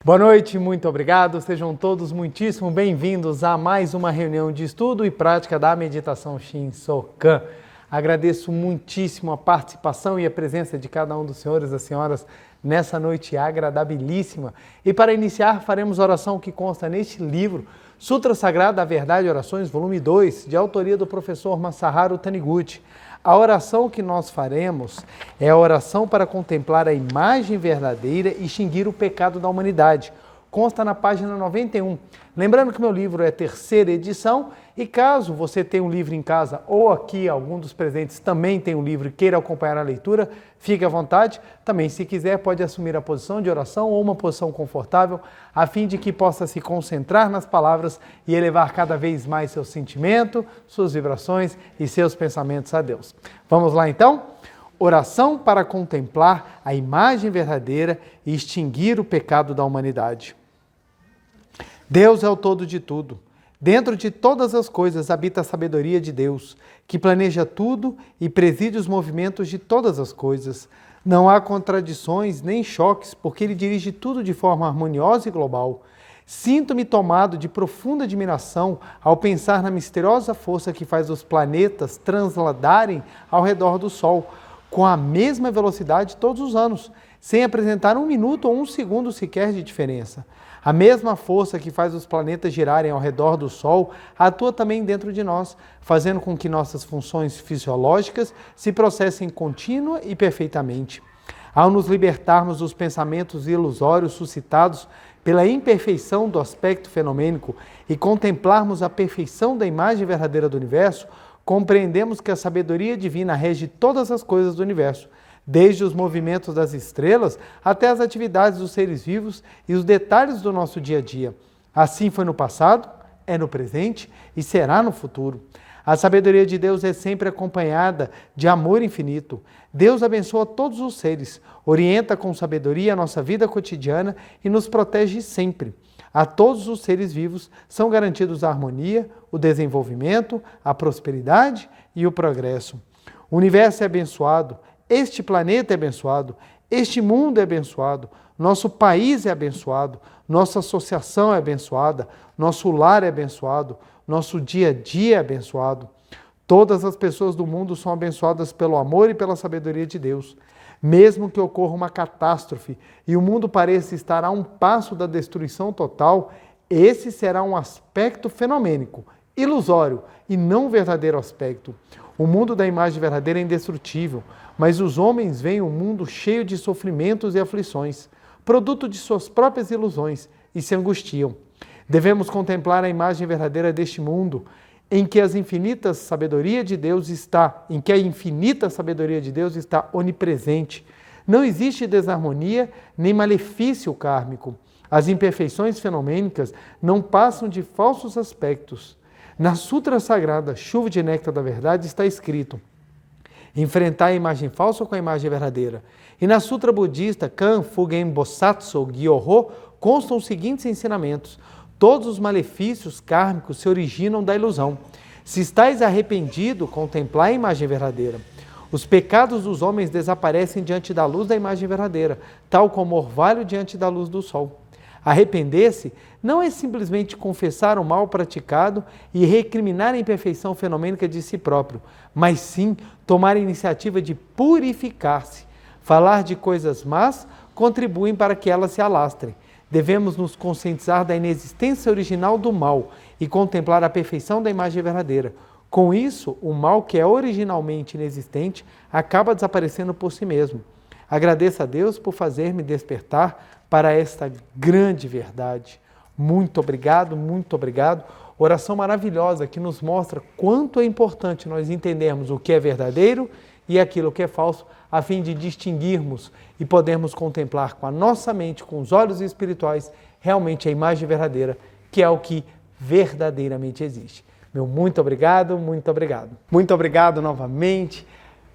Boa noite, muito obrigado. Sejam todos muitíssimo bem-vindos a mais uma reunião de estudo e prática da meditação Shinsokan. Agradeço muitíssimo a participação e a presença de cada um dos senhores e das senhoras nessa noite agradabilíssima. E para iniciar, faremos a oração que consta neste livro, Sutra Sagrada da Verdade e Orações, volume 2, de autoria do professor Masaharu Taniguchi. A oração que nós faremos é a oração para contemplar a imagem verdadeira e extinguir o pecado da humanidade. Consta na página 91. Lembrando que meu livro é terceira edição e caso você tenha um livro em casa ou aqui algum dos presentes também tem um livro e queira acompanhar a leitura, fique à vontade. Também, se quiser, pode assumir a posição de oração ou uma posição confortável, a fim de que possa se concentrar nas palavras e elevar cada vez mais seu sentimento, suas vibrações e seus pensamentos a Deus. Vamos lá então? Oração para contemplar a imagem verdadeira e extinguir o pecado da humanidade. Deus é o todo de tudo. Dentro de todas as coisas habita a sabedoria de Deus, que planeja tudo e preside os movimentos de todas as coisas. Não há contradições nem choques, porque Ele dirige tudo de forma harmoniosa e global. Sinto-me tomado de profunda admiração ao pensar na misteriosa força que faz os planetas transladarem ao redor do Sol, com a mesma velocidade todos os anos, sem apresentar um minuto ou um segundo sequer de diferença. A mesma força que faz os planetas girarem ao redor do Sol atua também dentro de nós, fazendo com que nossas funções fisiológicas se processem contínua e perfeitamente. Ao nos libertarmos dos pensamentos ilusórios suscitados pela imperfeição do aspecto fenomênico e contemplarmos a perfeição da imagem verdadeira do universo, compreendemos que a sabedoria divina rege todas as coisas do universo, desde os movimentos das estrelas até as atividades dos seres vivos e os detalhes do nosso dia a dia. Assim foi no passado, é no presente e será no futuro. A sabedoria de Deus é sempre acompanhada de amor infinito. Deus abençoa todos os seres, orienta com sabedoria a nossa vida cotidiana e nos protege sempre. A todos os seres vivos são garantidos a harmonia, o desenvolvimento, a prosperidade e o progresso. O universo é abençoado, este planeta é abençoado, este mundo é abençoado, nosso país é abençoado, nossa associação é abençoada, nosso lar é abençoado, nosso dia a dia é abençoado. Todas as pessoas do mundo são abençoadas pelo amor e pela sabedoria de Deus. Mesmo que ocorra uma catástrofe e o mundo pareça estar a um passo da destruição total, esse será um aspecto fenomênico, ilusório e não verdadeiro aspecto. O mundo da imagem verdadeira é indestrutível, mas os homens veem um mundo cheio de sofrimentos e aflições, produto de suas próprias ilusões, e se angustiam. Devemos contemplar a imagem verdadeira deste mundo, em que a infinita sabedoria de Deus está onipresente. Não existe desarmonia nem malefício kármico. As imperfeições fenomênicas não passam de falsos aspectos. Na Sutra Sagrada, Chuva de Néctar da Verdade, está escrito: enfrentar a imagem falsa com a imagem verdadeira. E na Sutra Budista, Kan Fugen Bosatsu Gyoho, constam os seguintes ensinamentos: todos os malefícios kármicos se originam da ilusão. Se estáis arrependido, contemplai a imagem verdadeira. Os pecados dos homens desaparecem diante da luz da imagem verdadeira, tal como orvalho diante da luz do sol. Arrepender-se não é simplesmente confessar o mal praticado e recriminar a imperfeição fenomênica de si próprio, mas sim tomar a iniciativa de purificar-se. Falar de coisas más contribuem para que elas se alastrem. Devemos nos conscientizar da inexistência original do mal e contemplar a perfeição da imagem verdadeira. Com isso, o mal que é originalmente inexistente acaba desaparecendo por si mesmo. Agradeço a Deus por fazer-me despertar para esta grande verdade. Muito obrigado, muito obrigado. Oração maravilhosa que nos mostra quanto é importante nós entendermos o que é verdadeiro e aquilo que é falso, a fim de distinguirmos e podermos contemplar com a nossa mente, com os olhos espirituais, realmente a imagem verdadeira, que é o que verdadeiramente existe. Meu muito obrigado, muito obrigado. Muito obrigado novamente.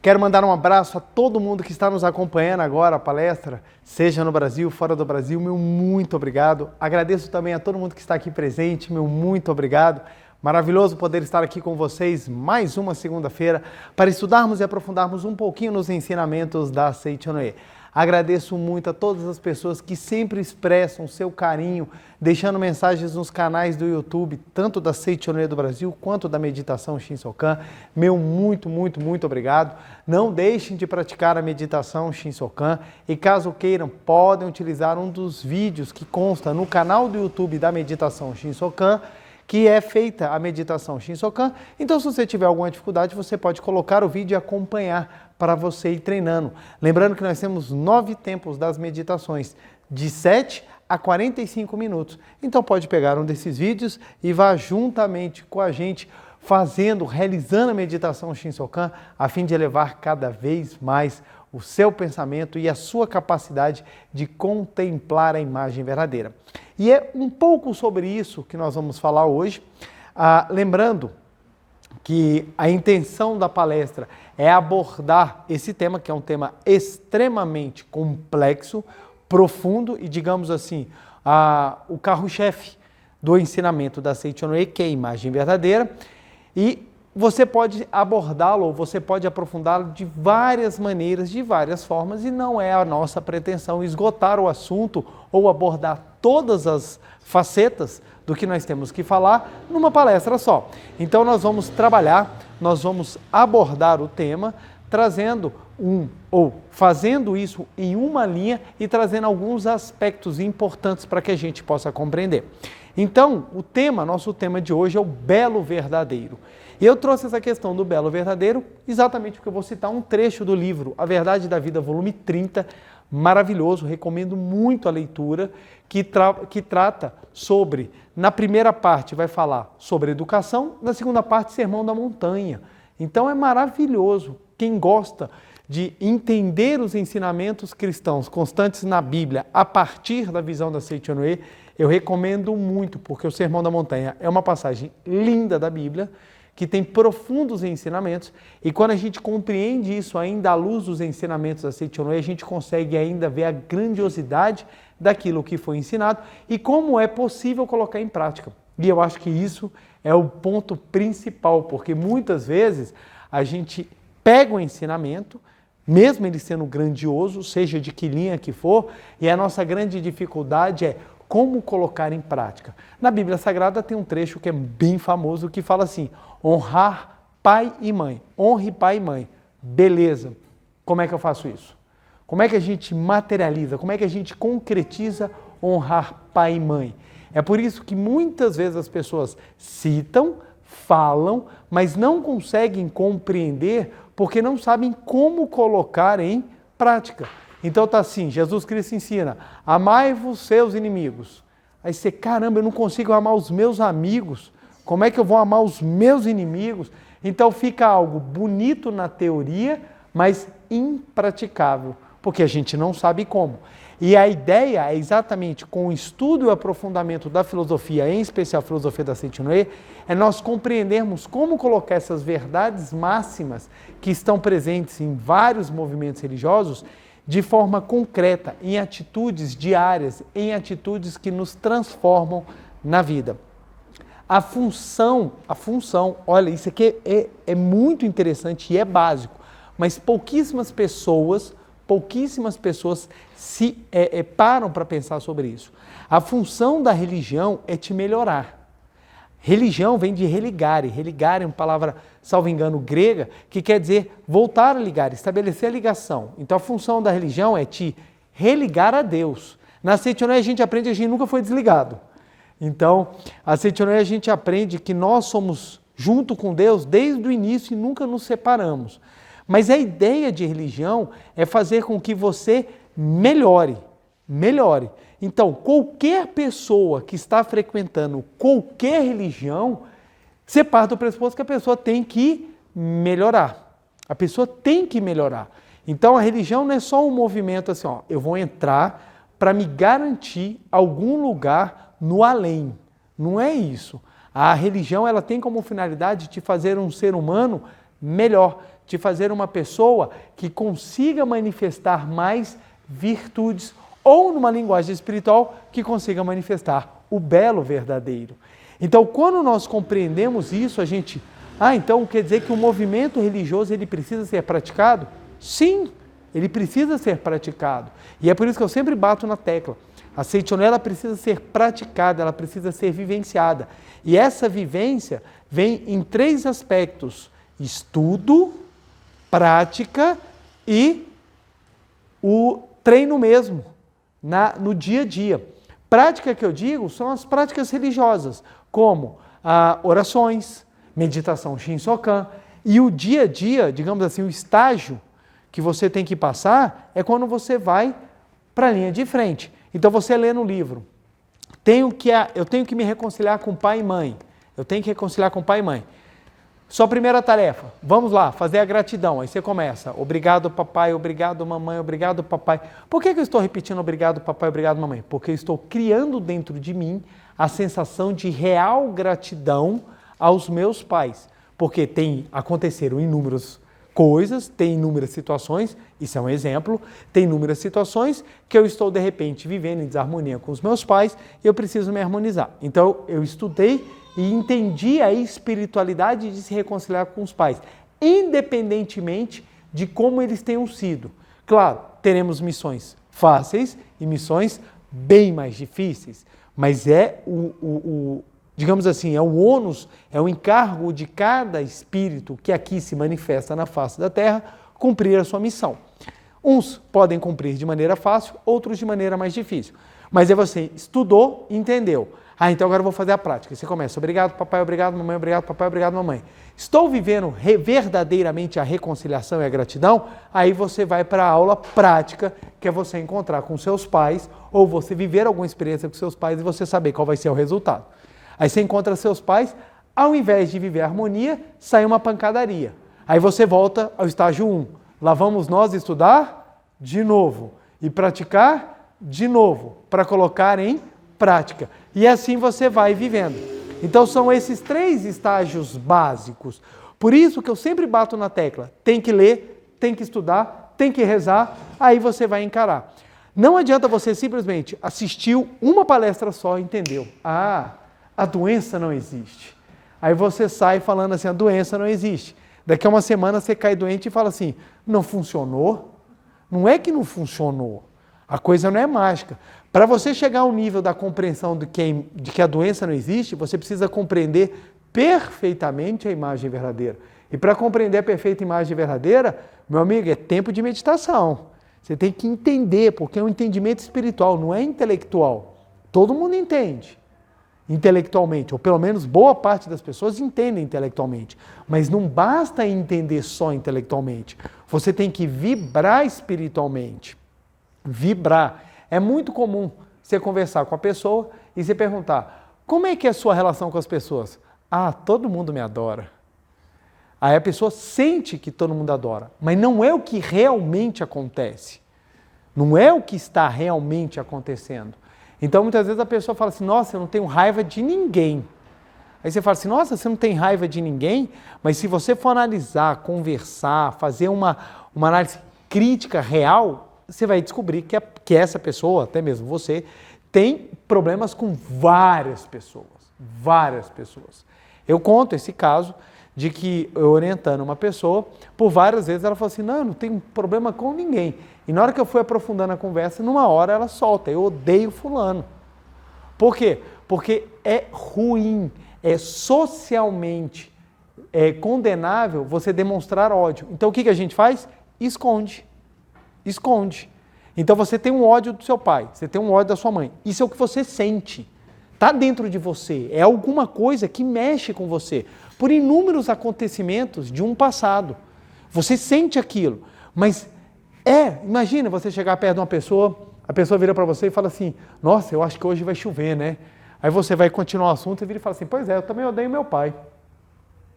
Quero mandar um abraço a todo mundo que está nos acompanhando agora, a palestra, seja no Brasil, fora do Brasil, meu muito obrigado. Agradeço também a todo mundo que está aqui presente, meu muito obrigado. Maravilhoso poder estar aqui com vocês mais uma segunda-feira para estudarmos e aprofundarmos um pouquinho nos ensinamentos da Seichonoye. Agradeço muito a todas as pessoas que sempre expressam seu carinho, deixando mensagens nos canais do YouTube, tanto da Seichonoye do Brasil quanto da Meditação Shinsokan. Meu muito obrigado. Não deixem de praticar a meditação Shinsokan e caso queiram, podem utilizar um dos vídeos que consta no canal do YouTube da Meditação Shinsokan, que é feita a meditação Shinsokan. Então, se você tiver alguma dificuldade, você pode colocar o vídeo e acompanhar para você ir treinando. Lembrando que nós temos 9 tempos das meditações, de 7 a 45 minutos. Então, pode pegar um desses vídeos e vá juntamente com a gente realizando a meditação Shinsokan, a fim de elevar cada vez mais o seu pensamento e a sua capacidade de contemplar a imagem verdadeira. E é um pouco sobre isso que nós vamos falar hoje, lembrando que a intenção da palestra é abordar esse tema, que é um tema extremamente complexo, profundo e, digamos assim, o carro-chefe do ensinamento da Seichonoye, que é a imagem verdadeira, e você pode abordá-lo ou você pode aprofundá-lo de várias maneiras, de várias formas, e não é a nossa pretensão esgotar o assunto ou abordar todas as facetas do que nós temos que falar numa palestra só. Então nós vamos trabalhar, nós vamos abordar o tema, fazendo isso em uma linha e trazendo alguns aspectos importantes para que a gente possa compreender. Então, nosso tema de hoje é o belo verdadeiro. E eu trouxe essa questão do belo verdadeiro exatamente porque eu vou citar um trecho do livro A Verdade da Vida, volume 30, maravilhoso, recomendo muito a leitura, que trata sobre, na primeira parte vai falar sobre educação, na segunda parte Sermão da Montanha. Então é maravilhoso, quem gosta de entender os ensinamentos cristãos constantes na Bíblia a partir da visão da Seichonoye, eu recomendo muito, porque o Sermão da Montanha é uma passagem linda da Bíblia, que tem profundos ensinamentos, e quando a gente compreende isso ainda à luz dos ensinamentos da Seichonoye, a gente consegue ainda ver a grandiosidade daquilo que foi ensinado e como é possível colocar em prática. E eu acho que isso é o ponto principal, porque muitas vezes a gente pega o ensinamento, mesmo ele sendo grandioso, seja de que linha que for, e a nossa grande dificuldade é como colocar em prática. Na Bíblia Sagrada tem um trecho que é bem famoso que fala assim: honrar pai e mãe. Honre pai e mãe. Beleza. Como é que eu faço isso? Como é que a gente materializa? Como é que a gente concretiza honrar pai e mãe? É por isso que muitas vezes as pessoas citam, falam, mas não conseguem compreender porque não sabem como colocar em prática. Então está assim, Jesus Cristo ensina, amai-vos seus inimigos. Aí você, caramba, eu não consigo amar os meus amigos, como é que eu vou amar os meus inimigos? Então fica algo bonito na teoria, mas impraticável, porque a gente não sabe como. E a ideia é exatamente com o estudo e o aprofundamento da filosofia, em especial a filosofia da Seichonoye, é nós compreendermos como colocar essas verdades máximas que estão presentes em vários movimentos religiosos de forma concreta, em atitudes diárias, em atitudes que nos transformam na vida. A função, olha, isso aqui é muito interessante e é básico, mas pouquíssimas pessoas se param para pensar sobre isso. A função da religião é te melhorar. Religião vem de religare. Religare é uma palavra, salvo engano, grega, que quer dizer voltar a ligar, estabelecer a ligação. Então a função da religião é te religar a Deus. Na Seichonoye a gente aprende que a gente nunca foi desligado. Então, a Seichonoye a gente aprende que nós somos junto com Deus desde o início e nunca nos separamos. Mas a ideia de religião é fazer com que você melhore. Então, qualquer pessoa que está frequentando qualquer religião, você parte do pressuposto que a pessoa tem que melhorar. A pessoa tem que melhorar. Então, a religião não é só um movimento assim, eu vou entrar para me garantir algum lugar no além. Não é isso. A religião ela tem como finalidade te fazer um ser humano melhor, te fazer uma pessoa que consiga manifestar mais virtudes, ou numa linguagem espiritual, que consiga manifestar o belo verdadeiro. Então, quando nós compreendemos isso, a gente... então quer dizer que o movimento religioso ele precisa ser praticado? Sim, ele precisa ser praticado. E é por isso que eu sempre bato na tecla. A Seichono precisa ser praticada, ela precisa ser vivenciada. E essa vivência vem em 3 aspectos: estudo, prática e o treino mesmo, no dia a dia. Prática que eu digo são as práticas religiosas, como orações, meditação Shinsokan, e o dia a dia, digamos assim, o estágio que você tem que passar é quando você vai para a linha de frente. Então você lê no livro, eu tenho que me reconciliar com pai e mãe, eu tenho que reconciliar com pai e mãe. Sua primeira tarefa, vamos lá, fazer a gratidão. Aí você começa, obrigado papai, obrigado mamãe, obrigado papai. Por que eu estou repetindo obrigado papai, obrigado mamãe? Porque eu estou criando dentro de mim a sensação de real gratidão aos meus pais. Porque aconteceram inúmeras coisas, tem inúmeras situações, isso é um exemplo, tem inúmeras situações que eu estou de repente vivendo em desarmonia com os meus pais e eu preciso me harmonizar. Então eu estudei e entendi a espiritualidade de se reconciliar com os pais, independentemente de como eles tenham sido. Claro, teremos missões fáceis e missões bem mais difíceis, mas é digamos assim, é o ônus, é o encargo de cada espírito que aqui se manifesta na face da Terra, cumprir a sua missão. Uns podem cumprir de maneira fácil, outros de maneira mais difícil. Mas aí você estudou e entendeu. Então agora eu vou fazer a prática. Você começa, obrigado papai, obrigado mamãe, obrigado papai, obrigado mamãe. Estou vivendo verdadeiramente a reconciliação e a gratidão? Aí você vai para a aula prática, que é você encontrar com seus pais, ou você viver alguma experiência com seus pais e você saber qual vai ser o resultado. Aí você encontra seus pais, ao invés de viver a harmonia, sai uma pancadaria. Aí você volta ao estágio 1. Lá vamos nós estudar de novo e praticar de novo, para colocar em prática. E assim você vai vivendo. Então são esses 3 estágios básicos. Por isso que eu sempre bato na tecla. Tem que ler, tem que estudar, tem que rezar, aí você vai encarar. Não adianta você simplesmente assistiu uma palestra só e entendeu. A doença não existe. Aí você sai falando assim, a doença não existe. Daqui a uma semana você cai doente e fala assim, não funcionou? Não é que não funcionou. A coisa não é mágica. Para você chegar ao nível da compreensão de que a doença não existe, você precisa compreender perfeitamente a imagem verdadeira. E para compreender a perfeita imagem verdadeira, meu amigo, é tempo de meditação. Você tem que entender, porque é um entendimento espiritual, não é intelectual. Todo mundo entende intelectualmente, ou pelo menos boa parte das pessoas entendem intelectualmente, mas não basta entender só intelectualmente, você tem que vibrar espiritualmente. Vibrar. É muito comum você conversar com a pessoa e você perguntar, como é que é a sua relação com as pessoas? Todo mundo me adora. Aí a pessoa sente que todo mundo adora, mas não é o que realmente acontece, não é o que está realmente acontecendo. Então, muitas vezes a pessoa fala assim, nossa, eu não tenho raiva de ninguém. Aí você fala assim, nossa, você não tem raiva de ninguém? Mas se você for analisar, conversar, fazer uma análise crítica real, você vai descobrir que essa pessoa, até mesmo você, tem problemas com várias pessoas. Várias pessoas. Eu conto esse caso de que eu orientando uma pessoa, por várias vezes ela falou assim, não, eu não tenho problema com ninguém. E na hora que eu fui aprofundando a conversa, numa hora ela solta, eu odeio fulano. Por quê? Porque é ruim, é socialmente condenável você demonstrar ódio. Então o que a gente faz? Esconde. Esconde. Então você tem um ódio do seu pai, você tem um ódio da sua mãe. Isso é o que você sente. Está dentro de você, é alguma coisa que mexe com você, por inúmeros acontecimentos de um passado. Você sente aquilo, mas imagina você chegar perto de uma pessoa, a pessoa vira para você e fala assim, nossa, eu acho que hoje vai chover, né? Aí você vai continuar o assunto e vira e fala assim, pois é, eu também odeio meu pai.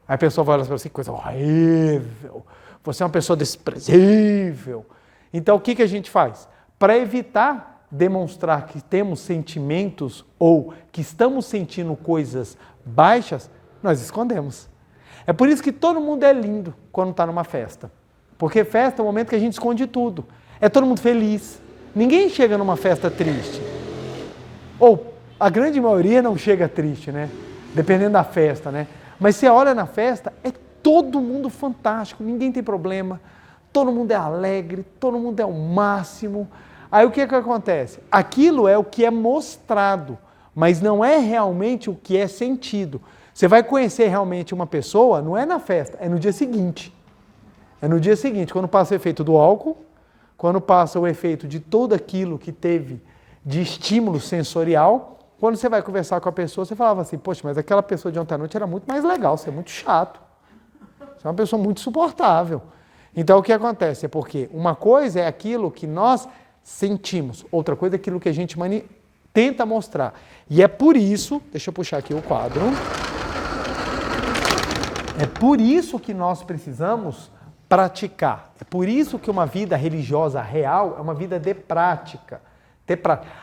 Aí a pessoa vai olhar para você, coisa horrível, você é uma pessoa desprezível. Então o que a gente faz? Para evitar demonstrar que temos sentimentos ou que estamos sentindo coisas baixas, nós escondemos. É por isso que todo mundo é lindo quando está numa festa. Porque festa é o momento que a gente esconde tudo. É todo mundo feliz. Ninguém chega numa festa triste. Ou a grande maioria não chega triste, né? Dependendo da festa, né? Mas você olha na festa, é todo mundo fantástico, ninguém tem problema. todo mundo é alegre, todo mundo é o máximo. Aí o que acontece? Aquilo é o que é mostrado, mas não é realmente o que é sentido. Você vai conhecer realmente uma pessoa, não é na festa, é no dia seguinte. É no dia seguinte, quando passa o efeito do álcool, quando passa o efeito de tudo aquilo que teve de estímulo sensorial. Quando você vai conversar com a pessoa, você falava assim, poxa, mas aquela pessoa de ontem à noite era muito mais legal, você é muito chato. Você é uma pessoa muito suportável. Então o que acontece? É porque uma coisa é aquilo que nós sentimos, outra coisa é aquilo que a gente tenta mostrar. E é por isso, deixa eu puxar aqui o quadro, é por isso que nós precisamos praticar. É por isso que uma vida religiosa real é uma vida de prática.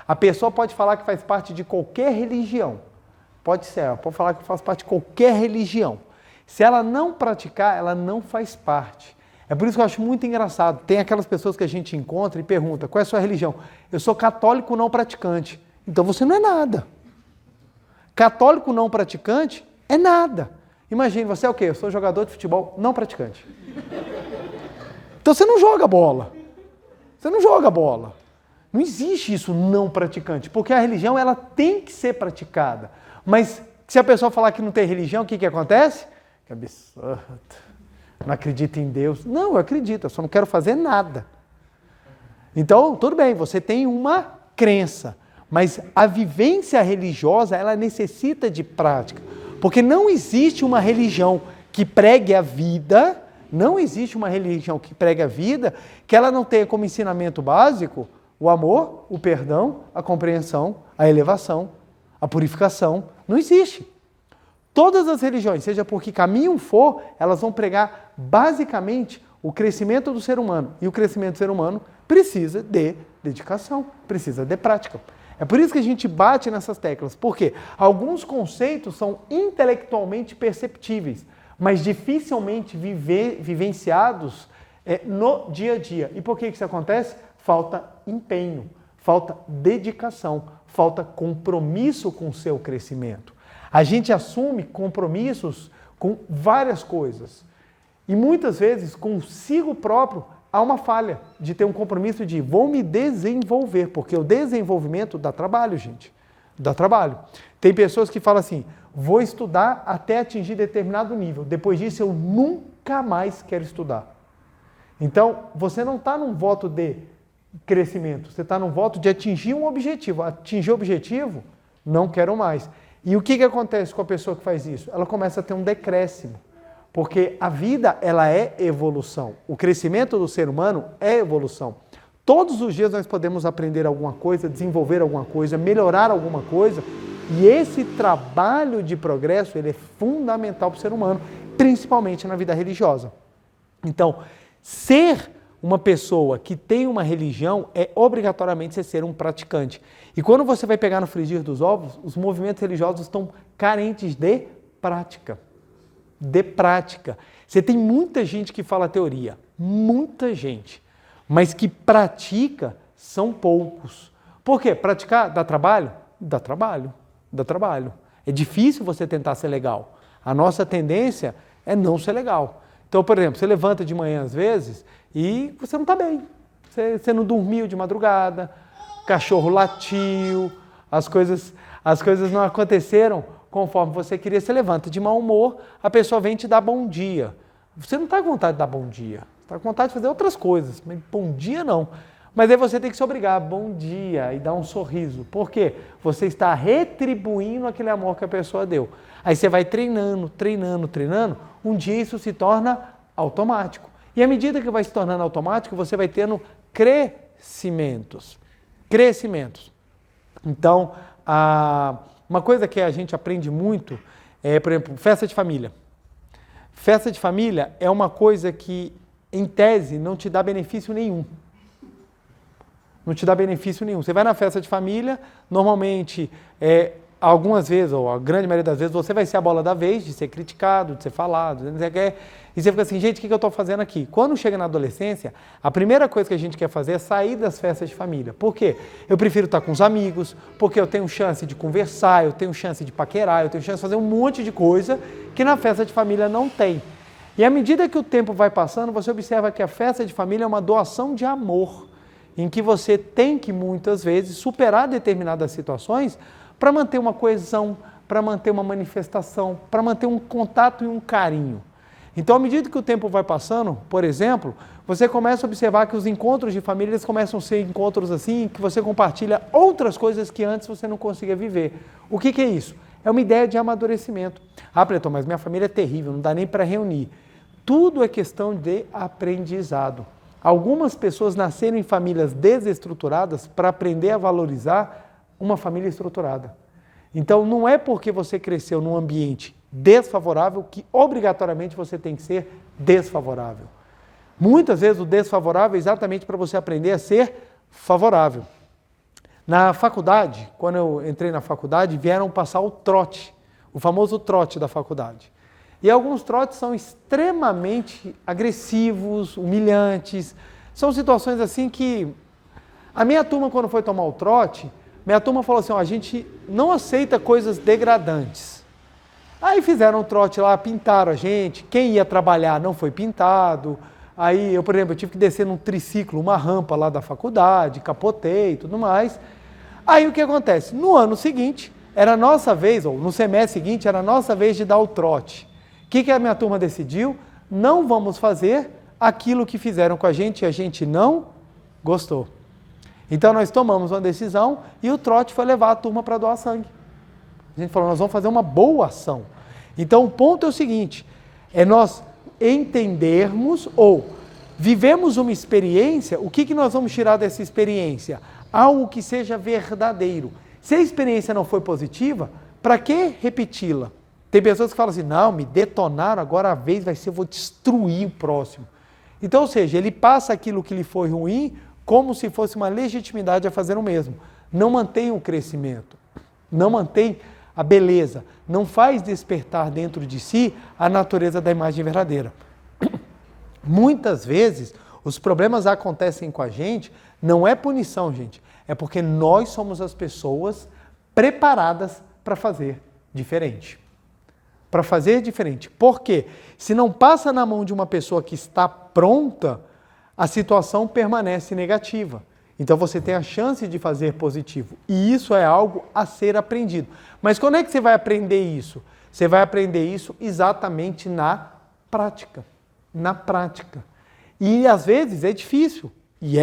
A pessoa pode falar que faz parte de qualquer religião. Pode ser, ela pode falar que faz parte de qualquer religião. Se ela não praticar, ela não faz parte. É por isso que eu acho muito engraçado. Tem aquelas pessoas que a gente encontra e pergunta, qual é a sua religião? Eu sou católico não praticante. Então você não é nada. Católico não praticante é nada. Imagine, você é o quê? Eu sou jogador de futebol não praticante. Então você não joga bola. Você não joga bola. Não existe isso não praticante, porque a religião ela tem que ser praticada. Mas se a pessoa falar que não tem religião, o que acontece? Que absurdo. Não acredita em Deus. Não, eu acredito, eu só não quero fazer nada. Então, tudo bem, você tem uma crença, mas a vivência religiosa ela necessita de prática. Porque não existe uma religião que pregue a vida, não existe uma religião que pregue a vida, que ela não tenha como ensinamento básico o amor, o perdão, a compreensão, a elevação, a purificação. Não existe. Todas as religiões, seja por que caminho for, elas vão pregar basicamente o crescimento do ser humano. E o crescimento do ser humano precisa de dedicação, precisa de prática. É por isso que a gente bate nessas teclas, porque alguns conceitos são intelectualmente perceptíveis, mas dificilmente vivenciados no dia a dia. E por que isso acontece? Falta empenho, falta dedicação, falta compromisso com o seu crescimento. A gente assume compromissos com várias coisas. E muitas vezes, consigo próprio, há uma falha de ter um compromisso de vou me desenvolver, porque o desenvolvimento dá trabalho, gente. Dá trabalho. Tem pessoas que falam assim, vou estudar até atingir determinado nível. Depois disso, eu nunca mais quero estudar. Então, você não está num voto de crescimento, você está num voto de atingir um objetivo. Atingir o objetivo, não quero mais. E o que acontece com a pessoa que faz isso? Ela começa a ter um decréscimo, porque a vida ela é evolução. O crescimento do ser humano é evolução. Todos os dias nós podemos aprender alguma coisa, desenvolver alguma coisa, melhorar alguma coisa, e esse trabalho de progresso ele é fundamental para o ser humano, principalmente na vida religiosa. Então, ser uma pessoa que tem uma religião é obrigatoriamente você ser um praticante. E quando você vai pegar no frigir dos ovos, os movimentos religiosos estão carentes de prática. De prática. Você tem muita gente que fala teoria, muita gente, mas que pratica são poucos. Por quê? Praticar dá trabalho? Dá trabalho, dá trabalho. É difícil você tentar ser legal. A nossa tendência é não ser legal. Então, por exemplo, você levanta de manhã às vezes e você não está bem. Você não dormiu de madrugada, o cachorro latiu, as coisas não aconteceram conforme você queria. Você levanta de mau humor, a pessoa vem te dar bom dia. Você não está com vontade de dar bom dia, está com vontade de fazer outras coisas, mas bom dia não. Mas aí você tem que se obrigar, bom dia, e dar um sorriso. Por quê? Você está retribuindo aquele amor que a pessoa deu. Aí você vai treinando, um dia isso se torna automático. E à medida que vai se tornando automático, você vai tendo crescimentos. Então, uma coisa que a gente aprende muito é, por exemplo, festa de família. Festa de família é uma coisa que, em tese, não te dá benefício nenhum. Não te dá benefício nenhum. Você vai na festa de família, normalmente, algumas vezes, ou a grande maioria das vezes, você vai ser a bola da vez, de ser criticado, de ser falado, de não sei o que. E você fica assim, gente, o que eu estou fazendo aqui? Quando chega na adolescência, a primeira coisa que a gente quer fazer é sair das festas de família. Por quê? Eu prefiro estar com os amigos, porque eu tenho chance de conversar, eu tenho chance de paquerar, eu tenho chance de fazer um monte de coisa que na festa de família não tem. E à medida que o tempo vai passando, você observa que a festa de família é uma doação de amor, em que você tem que, muitas vezes, superar determinadas situações para manter uma coesão, para manter uma manifestação, para manter um contato e um carinho. Então, à medida que o tempo vai passando, por exemplo, você começa a observar que os encontros de família eles começam a ser encontros assim, que você compartilha outras coisas que antes você não conseguia viver. O que é isso? É uma ideia de amadurecimento. Ah, Cleiton, mas minha família é terrível, não dá nem para reunir. Tudo é questão de aprendizado. Algumas pessoas nasceram em famílias desestruturadas para aprender a valorizar uma família estruturada. Então, não é porque você cresceu num ambiente desfavorável que obrigatoriamente você tem que ser desfavorável. Muitas vezes o desfavorável é exatamente para você aprender a ser favorável. Na faculdade, quando eu entrei na faculdade, vieram passar o trote, o famoso trote da faculdade. E alguns trotes são extremamente agressivos, humilhantes. São situações assim que... A minha turma, quando foi tomar o trote, minha turma falou assim, ó, a gente não aceita coisas degradantes. Aí fizeram um trote lá, pintaram a gente, quem ia trabalhar não foi pintado. Aí eu, por exemplo, eu tive que descer num triciclo, uma rampa lá da faculdade, capotei e tudo mais. Aí o que acontece? No ano seguinte, era a nossa vez, ou no semestre seguinte, era a nossa vez de dar o trote. O que a minha turma decidiu? Não vamos fazer aquilo que fizeram com a gente e a gente não gostou. Então nós tomamos uma decisão e o trote foi levar a turma para doar sangue. A gente falou, nós vamos fazer uma boa ação. Então o ponto é o seguinte, é nós entendermos ou vivemos uma experiência, o que nós vamos tirar dessa experiência? Algo que seja verdadeiro. Se a experiência não foi positiva, para que repeti-la? Tem pessoas que falam assim, não, me detonaram, agora a vez vai ser, eu vou destruir o próximo. Então, ou seja, ele passa aquilo que lhe foi ruim como se fosse uma legitimidade a fazer o mesmo. Não mantém o crescimento, não mantém a beleza, não faz despertar dentro de si a natureza da imagem verdadeira. Muitas vezes, os problemas acontecem com a gente, não é punição, gente, é porque nós somos as pessoas preparadas para fazer diferente. Para fazer diferente. Por quê? Se não passa na mão de uma pessoa que está pronta, a situação permanece negativa. Então você tem a chance de fazer positivo. E isso é algo a ser aprendido. Mas quando é que você vai aprender isso? Você vai aprender isso exatamente na prática. Na prática. E às vezes é difícil. E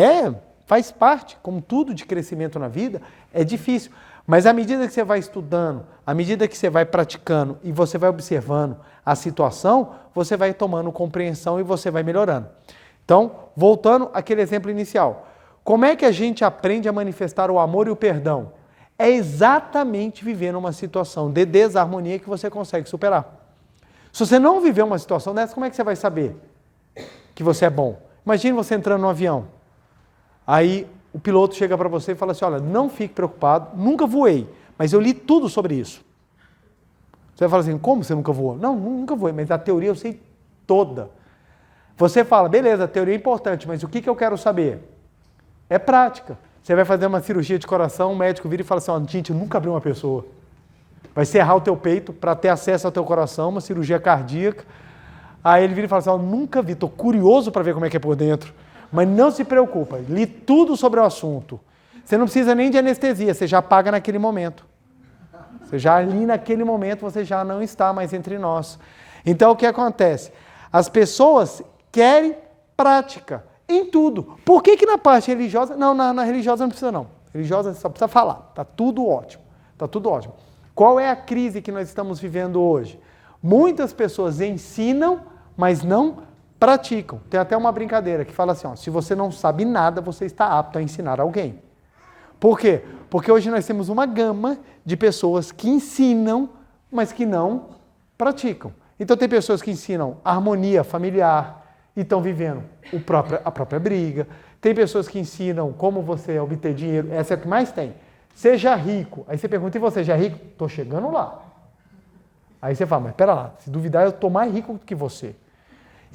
faz parte, como tudo de crescimento na vida, é difícil. Mas à medida que você vai estudando, à medida que você vai praticando e você vai observando a situação, você vai tomando compreensão e você vai melhorando. Então, voltando àquele exemplo inicial. Como é que a gente aprende a manifestar o amor e o perdão? É exatamente vivendo uma situação de desarmonia que você consegue superar. Se você não viver uma situação dessa, como é que você vai saber que você é bom? Imagine você entrando no avião. Aí o piloto chega para você e fala assim, olha, não fique preocupado, nunca voei, mas eu li tudo sobre isso. Você vai falar assim, como você nunca voou? Não, nunca voei, mas a teoria eu sei toda. Você fala, beleza, a teoria é importante, mas o que eu quero saber? É prática. Você vai fazer uma cirurgia de coração, o médico vira e fala assim, ó, gente, eu nunca abri uma pessoa. Vai serrar o teu peito para ter acesso ao teu coração, uma cirurgia cardíaca. Aí ele vira e fala assim, ó, nunca vi, estou curioso para ver como é que é por dentro. Mas não se preocupa, li tudo sobre o assunto. Você não precisa nem de anestesia, você já paga naquele momento. Você já ali naquele momento, você já não está mais entre nós. Então o que acontece? As pessoas querem prática em tudo. Por que na parte religiosa? Não, na religiosa não precisa não. Religiosa só precisa falar. Está tudo ótimo. Está tudo ótimo. Qual é a crise que nós estamos vivendo hoje? Muitas pessoas ensinam, mas não praticam. Tem até uma brincadeira que fala assim, ó, se você não sabe nada, você está apto a ensinar alguém. Por quê? Porque hoje nós temos uma gama de pessoas que ensinam, mas que não praticam. Então tem pessoas que ensinam harmonia familiar e estão vivendo a própria briga. Tem pessoas que ensinam como você obter dinheiro, essa é a que mais tem. Seja rico. Aí você pergunta, e você já é rico? Estou chegando lá. Aí você fala, mas pera lá, se duvidar eu estou mais rico do que você.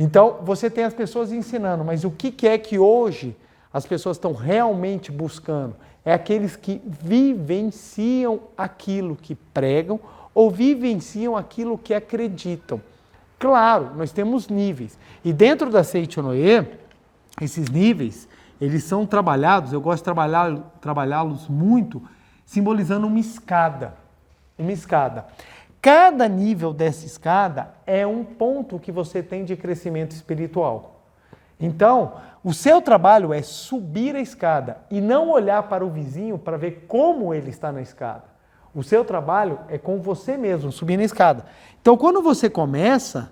Então, você tem as pessoas ensinando, mas o que é que hoje as pessoas estão realmente buscando? É aqueles que vivenciam aquilo que pregam ou vivenciam aquilo que acreditam. Claro, nós temos níveis. E dentro da Seichonoye, esses níveis, eles são trabalhados, eu gosto de trabalhá-los muito, simbolizando uma escada. Uma escada. Cada nível dessa escada é um ponto que você tem de crescimento espiritual. Então, o seu trabalho é subir a escada e não olhar para o vizinho para ver como ele está na escada. O seu trabalho é com você mesmo, subindo a escada. Então, quando você começa,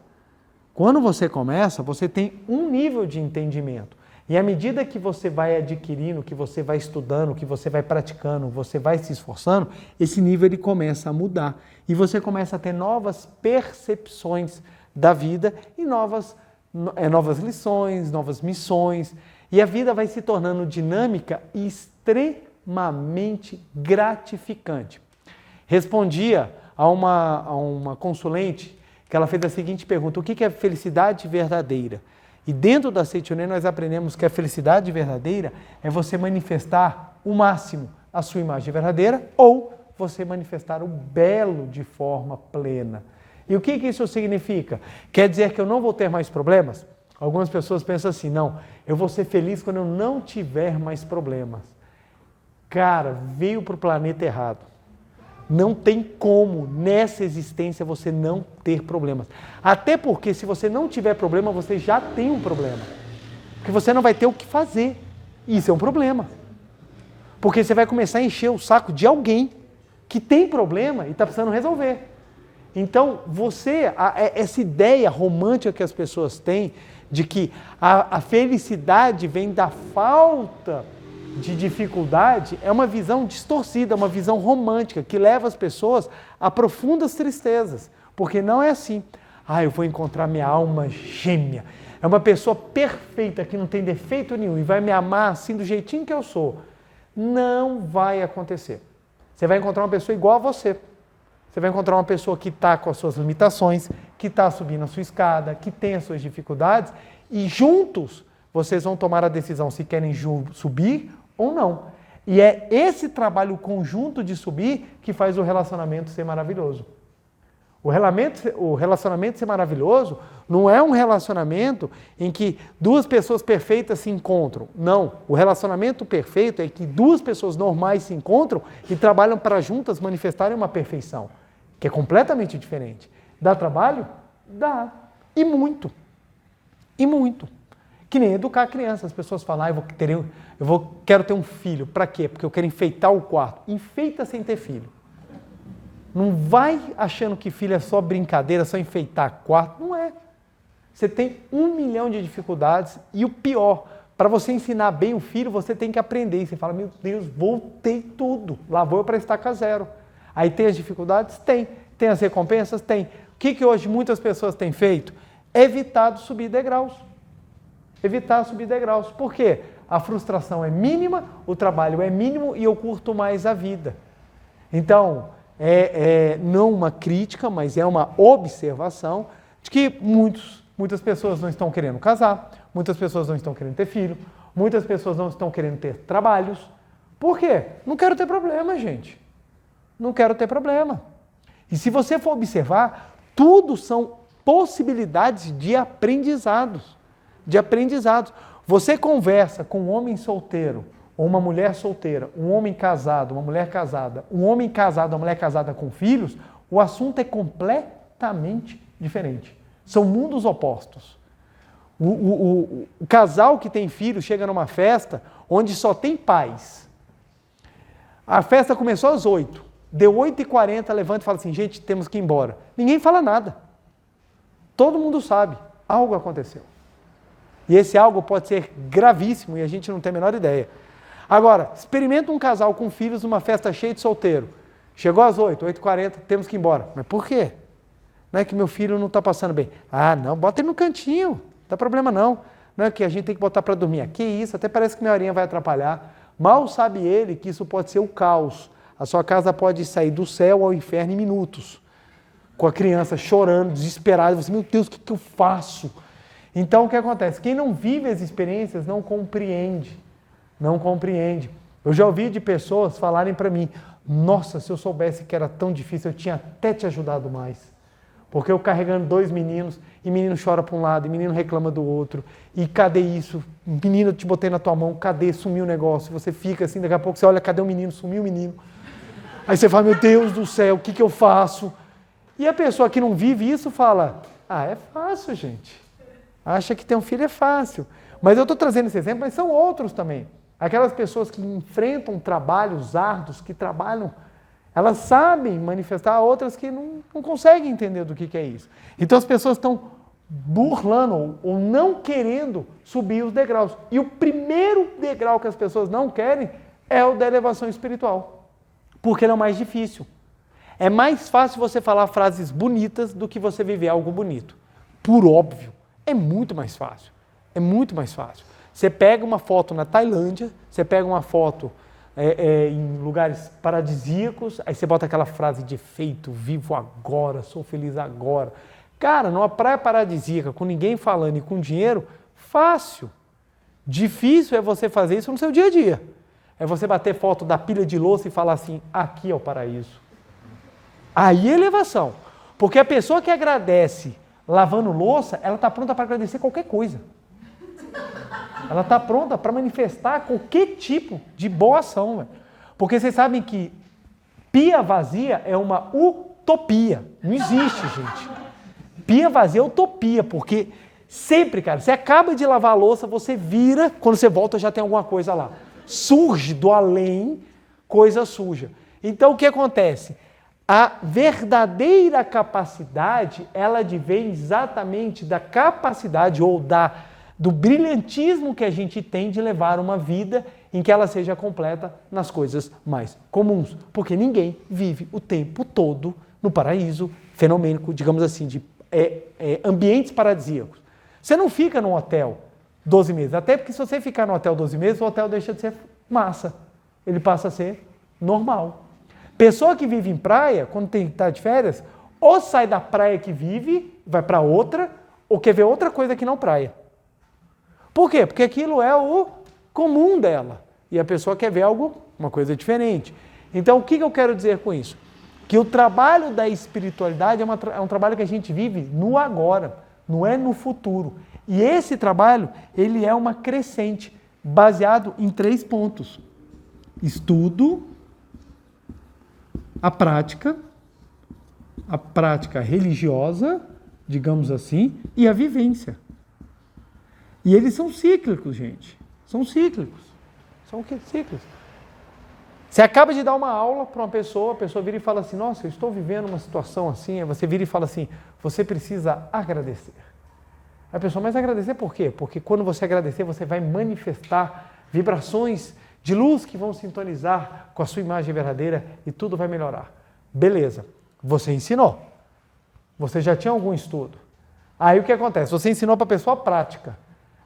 você tem um nível de entendimento. E à medida que você vai adquirindo, que você vai estudando, que você vai praticando, você vai se esforçando, esse nível ele começa a mudar. E você começa a ter novas percepções da vida e novas lições, novas missões. E a vida vai se tornando dinâmica e extremamente gratificante. Respondia a uma consulente que ela fez a seguinte pergunta: o que é felicidade verdadeira? E dentro da Seichonoye nós aprendemos que a felicidade verdadeira é você manifestar o máximo a sua imagem verdadeira ou você manifestar o belo de forma plena. E o que isso significa? Quer dizer que eu não vou ter mais problemas? Algumas pessoas pensam assim, não, eu vou ser feliz quando eu não tiver mais problemas. Cara, veio para o planeta errado. Não tem como, nessa existência, você não ter problemas. Até porque, se você não tiver problema, você já tem um problema. Porque você não vai ter o que fazer. Isso é um problema. Porque você vai começar a encher o saco de alguém que tem problema e está precisando resolver. Então, essa ideia romântica que as pessoas têm de que a felicidade vem da falta de dificuldade é uma visão distorcida, uma visão romântica que leva as pessoas a profundas tristezas, porque não é assim. Eu vou encontrar minha alma gêmea, é uma pessoa perfeita que não tem defeito nenhum e vai me amar assim do jeitinho que eu sou. Não vai acontecer. Você vai encontrar uma pessoa igual a você. Você vai encontrar uma pessoa que está com as suas limitações, que está subindo a sua escada, que tem as suas dificuldades e juntos vocês vão tomar a decisão se querem subir ou não. E é esse trabalho conjunto de subir que faz o relacionamento ser maravilhoso. O relacionamento ser maravilhoso não é um relacionamento em que duas pessoas perfeitas se encontram. Não. O relacionamento perfeito é que duas pessoas normais se encontram e trabalham para juntas manifestarem uma perfeição, que é completamente diferente. Dá trabalho? Dá. E muito. E muito. Que nem educar a criança. As pessoas falam, quero ter um filho. Para quê? Porque eu quero enfeitar o quarto. Enfeita sem ter filho. Não vai achando que filho é só brincadeira, só enfeitar quarto. Não é. Você tem 1 milhão de dificuldades e o pior, para você ensinar bem o filho, você tem que aprender. E você fala, meu Deus, voltei tudo. Lá vou eu para estaca zero. Aí tem as dificuldades? Tem. Tem as recompensas? Tem. O que hoje muitas pessoas têm feito? Evitado subir degraus. Evitar subir degraus. Por quê? A frustração é mínima, o trabalho é mínimo e eu curto mais a vida. Então, não uma crítica, mas é uma observação de que muitas pessoas não estão querendo casar, muitas pessoas não estão querendo ter filho, muitas pessoas não estão querendo ter trabalhos. Por quê? Não quero ter problema, gente. Não quero ter problema. E se você for observar, tudo são possibilidades de aprendizados. Você conversa com um homem solteiro, ou uma mulher solteira, um homem casado, uma mulher casada, um homem casado, uma mulher casada com filhos, o assunto é completamente diferente. São mundos opostos. O casal que tem filhos chega numa festa onde só tem pais. A festa começou às 8, deu 8h40, levanta e fala assim, gente, temos que ir embora. Ninguém fala nada. Todo mundo sabe, algo aconteceu. E esse algo pode ser gravíssimo e a gente não tem a menor ideia. Agora, experimenta um casal com filhos numa festa cheia de solteiro. Chegou às 8h40, temos que ir embora. Mas por quê? Não é que meu filho não está passando bem. Não, bota ele no cantinho, não dá problema não. Não é que a gente tem que botar para dormir. Que isso, até parece que minha horinha vai atrapalhar. Mal sabe ele que isso pode ser o caos. A sua casa pode sair do céu ao inferno em minutos. Com a criança chorando, desesperada. Você, meu Deus, o que eu faço? Então, o que acontece? Quem não vive as experiências não compreende. Não compreende. Eu já ouvi de pessoas falarem para mim, nossa, se eu soubesse que era tão difícil, eu tinha até te ajudado mais. Porque eu carregando 2 meninos, e menino chora para um lado, e menino reclama do outro, e cadê isso? Menino, eu te botei na tua mão, cadê? Sumiu o negócio. Você fica assim, daqui a pouco você olha, cadê o menino? Sumiu o menino. Aí você fala, meu Deus do céu, o que eu faço? E a pessoa que não vive isso fala, é fácil, gente. Acha que ter um filho é fácil. Mas eu estou trazendo esse exemplo, mas são outros também. Aquelas pessoas que enfrentam trabalhos árduos, que trabalham, elas sabem manifestar, outras que não conseguem entender do que é isso. Então as pessoas estão burlando ou não querendo subir os degraus. E o primeiro degrau que as pessoas não querem é o da elevação espiritual. Porque ele é o mais difícil. É mais fácil você falar frases bonitas do que você viver algo bonito. Por óbvio. É muito mais fácil. É muito mais fácil. Você pega uma foto na Tailândia, você pega uma foto em lugares paradisíacos, aí você bota aquela frase de efeito, vivo agora, sou feliz agora. Cara, numa praia paradisíaca, com ninguém falando e com dinheiro, fácil. Difícil é você fazer isso no seu dia a dia. É você bater foto da pilha de louça e falar assim, aqui é o paraíso. Aí é elevação. Porque a pessoa que agradece lavando louça, ela está pronta para agradecer qualquer coisa. Ela está pronta para manifestar qualquer tipo de boa ação. Véio. Porque vocês sabem que pia vazia é uma utopia. Não existe, gente. Pia vazia é utopia, porque sempre, cara, você acaba de lavar a louça, você vira, quando você volta já tem alguma coisa lá. Surge do além coisa suja. Então o que acontece? A verdadeira capacidade, ela advém exatamente da capacidade ou do brilhantismo que a gente tem de levar uma vida em que ela seja completa nas coisas mais comuns. Porque ninguém vive o tempo todo no paraíso fenomênico, digamos assim, de ambientes paradisíacos. Você não fica num hotel 12 meses, até porque se você ficar no hotel 12 meses, o hotel deixa de ser massa. Ele passa a ser normal. Pessoa que vive em praia, quando está de férias, ou sai da praia que vive, vai para outra, ou quer ver outra coisa que não praia. Por quê? Porque aquilo é o comum dela. E a pessoa quer ver uma coisa diferente. Então, o que eu quero dizer com isso? Que o trabalho da espiritualidade é um trabalho que a gente vive no agora, não é no futuro. E esse trabalho, ele é uma crescente, baseado em 3 pontos. Estudo, a prática religiosa, digamos assim, e a vivência. E eles são cíclicos, gente. São cíclicos. São cíclicos. Você acaba de dar uma aula para uma pessoa, a pessoa vira e fala assim, nossa, eu estou vivendo uma situação assim, aí você vira e fala assim, você precisa agradecer. A pessoa, mas agradecer por quê? Porque quando você agradecer, você vai manifestar vibrações de luz que vão sintonizar com a sua imagem verdadeira e tudo vai melhorar. Beleza, você ensinou. Você já tinha algum estudo. Aí o que acontece? Você ensinou para a pessoa a prática.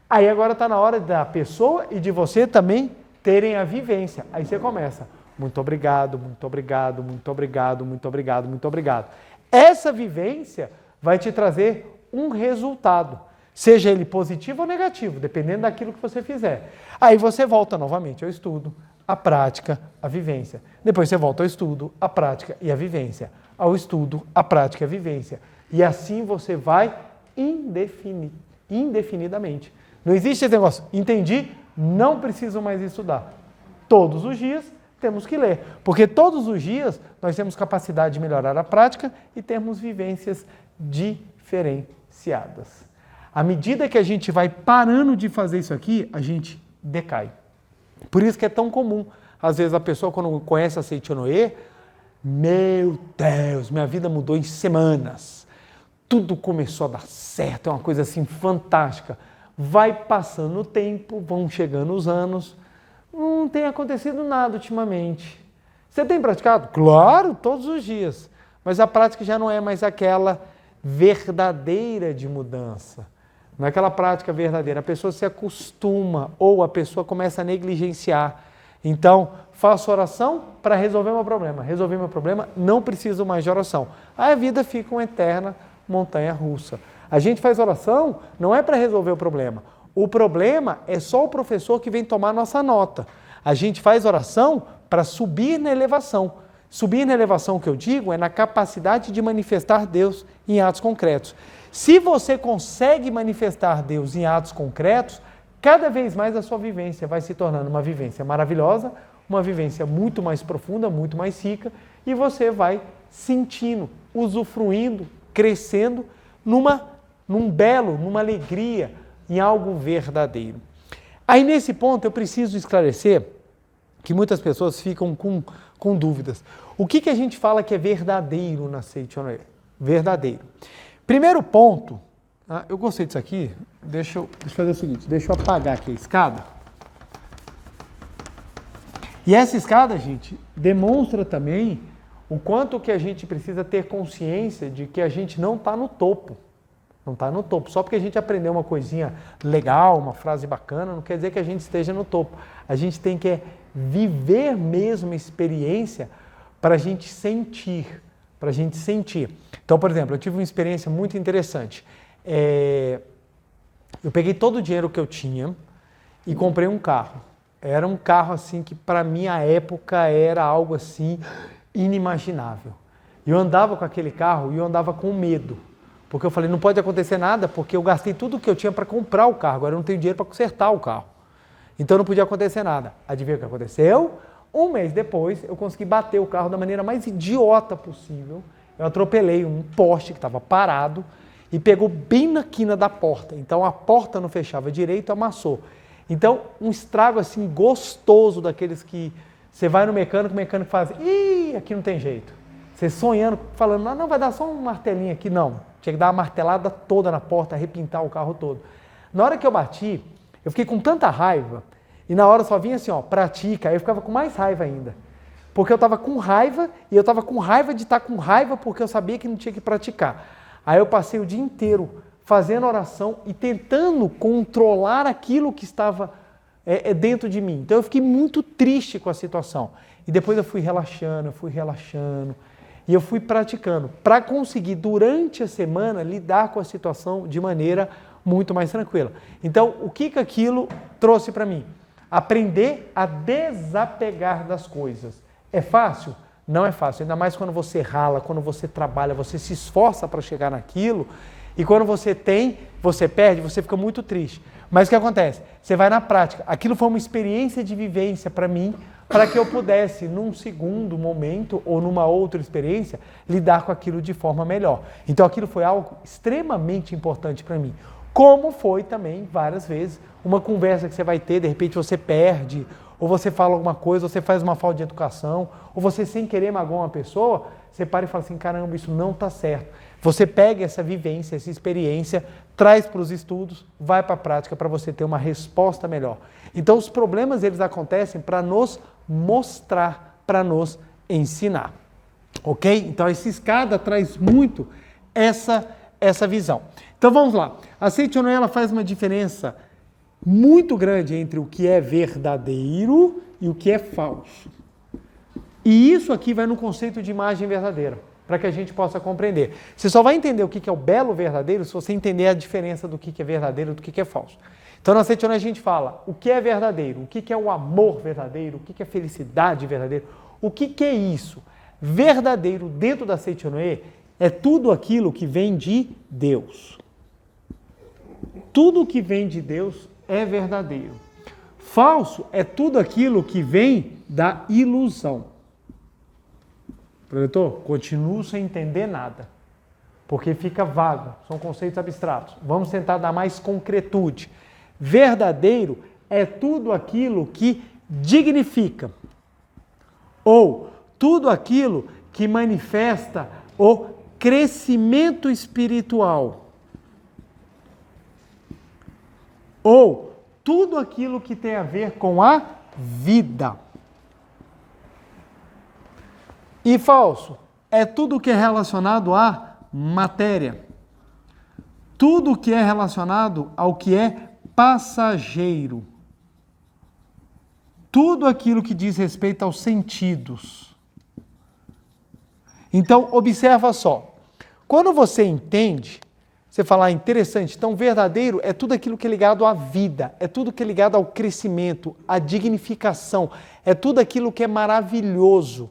Aí agora está na hora da pessoa e de você também terem a vivência. Aí você começa. Muito obrigado, muito obrigado, muito obrigado, muito obrigado, muito obrigado. Essa vivência vai te trazer um resultado. Seja ele positivo ou negativo, dependendo daquilo que você fizer. Aí você volta novamente ao estudo, à prática, à vivência. Depois você volta ao estudo, à prática e à vivência. Ao estudo, à prática e à vivência. E assim você vai indefinidamente. Não existe esse negócio. Entendi? Não preciso mais estudar. Todos os dias temos que ler. Porque todos os dias nós temos capacidade de melhorar a prática e termos vivências diferenciadas. À medida que a gente vai parando de fazer isso aqui, a gente decai. Por isso que é tão comum. Às vezes a pessoa, quando conhece a Seichonoye, meu Deus, minha vida mudou em semanas. Tudo começou a dar certo, é uma coisa assim fantástica. Vai passando o tempo, vão chegando os anos, não tem acontecido nada ultimamente. Você tem praticado? Claro, todos os dias. Mas a prática já não é mais aquela verdadeira de mudança. Não é aquela prática verdadeira. A pessoa se acostuma ou a pessoa começa a negligenciar. Então, faço oração para resolver meu problema. Resolver meu problema, não preciso mais de oração. Aí a vida fica uma eterna montanha-russa. A gente faz oração não é para resolver o problema. O problema é só o professor que vem tomar nossa nota. A gente faz oração para subir na elevação. Subir na elevação, que eu digo, é na capacidade de manifestar Deus em atos concretos. Se você consegue manifestar Deus em atos concretos, cada vez mais a sua vivência vai se tornando uma vivência maravilhosa, uma vivência muito mais profunda, muito mais rica, e você vai sentindo, usufruindo, crescendo numa alegria, em algo verdadeiro. Aí nesse ponto eu preciso esclarecer que muitas pessoas ficam com dúvidas. O que a gente fala que é verdadeiro na Seichonoye? Verdadeiro. Primeiro ponto, eu gostei disso aqui, deixa eu fazer o seguinte, deixa eu apagar aqui a escada. E essa escada, gente, demonstra também o quanto que a gente precisa ter consciência de que a gente não está no topo. Não está no topo. Só porque a gente aprendeu uma coisinha legal, uma frase bacana, não quer dizer que a gente esteja no topo. A gente tem que viver mesmo a experiência para a gente sentir. Então, por exemplo, eu tive uma experiência muito interessante. Eu peguei todo o dinheiro que eu tinha e comprei um carro. Era um carro assim que para minha época era algo assim inimaginável. Eu andava com aquele carro e eu andava com medo. Porque eu falei, não pode acontecer nada, porque eu gastei tudo o que eu tinha para comprar o carro, agora eu não tenho dinheiro para consertar o carro. Então não podia acontecer nada. Adivinha o que aconteceu? Um mês depois, eu consegui bater o carro da maneira mais idiota possível. Eu atropelei um poste que estava parado e pegou bem na quina da porta. Então a porta não fechava direito, amassou. Então um estrago assim gostoso daqueles que você vai no mecânico, o mecânico fala assim, ih, aqui não tem jeito. Você sonhando, falando, não, vai dar só um martelinho aqui. Não, tinha que dar uma martelada toda na porta, arrepintar o carro todo. Na hora que eu bati, eu fiquei com tanta raiva, e na hora só vinha assim, pratica, aí eu ficava com mais raiva ainda. Porque eu estava com raiva, e eu estava com raiva de estar com raiva, porque eu sabia que não tinha que praticar. Aí eu passei o dia inteiro fazendo oração e tentando controlar aquilo que estava dentro de mim. Então eu fiquei muito triste com a situação. E depois eu fui relaxando, e eu fui praticando para conseguir, durante a semana, lidar com a situação de maneira muito mais tranquila. Então, o que aquilo trouxe para mim? Aprender a desapegar das coisas. É fácil? Não é fácil. Ainda mais quando você rala, quando você trabalha, você se esforça para chegar naquilo. E quando você tem, você perde, você fica muito triste. Mas o que acontece? Você vai na prática. Aquilo foi uma experiência de vivência para mim, para que eu pudesse, num segundo momento ou numa outra experiência, lidar com aquilo de forma melhor. Então aquilo foi algo extremamente importante para mim. Como foi também, várias vezes, uma conversa que você vai ter, de repente você perde, ou você fala alguma coisa, ou você faz uma falta de educação, ou você sem querer magoar uma pessoa, você para e fala assim, caramba, isso não está certo. Você pega essa vivência, essa experiência, traz para os estudos, vai para a prática para você ter uma resposta melhor. Então os problemas eles acontecem para nos mostrar, para nos ensinar. Ok? Então essa escada traz muito essa visão. Então vamos lá. A Seichonoye ela faz uma diferença muito grande entre o que é verdadeiro e o que é falso. E isso aqui vai no conceito de imagem verdadeira, para que a gente possa compreender. Você só vai entender o que é o belo verdadeiro se você entender a diferença do que é verdadeiro e do que é falso. Então na Seichonoye a gente fala o que é verdadeiro, o que é o amor verdadeiro, o que é felicidade verdadeira, o que é isso. Verdadeiro dentro da Seichonoye é tudo aquilo que vem de Deus. Tudo que vem de Deus é verdadeiro. Falso é tudo aquilo que vem da ilusão. Professor, continuo sem entender nada, porque fica vago, são conceitos abstratos. Vamos tentar dar mais concretude. Verdadeiro é tudo aquilo que dignifica, ou tudo aquilo que manifesta o crescimento espiritual, ou tudo aquilo que tem a ver com a vida. E falso é tudo que é relacionado à matéria. Tudo que é relacionado ao que é passageiro. Tudo aquilo que diz respeito aos sentidos. Então, observa só. Quando você entende, você fala, interessante, então verdadeiro é tudo aquilo que é ligado à vida, é tudo que é ligado ao crescimento, à dignificação, é tudo aquilo que é maravilhoso.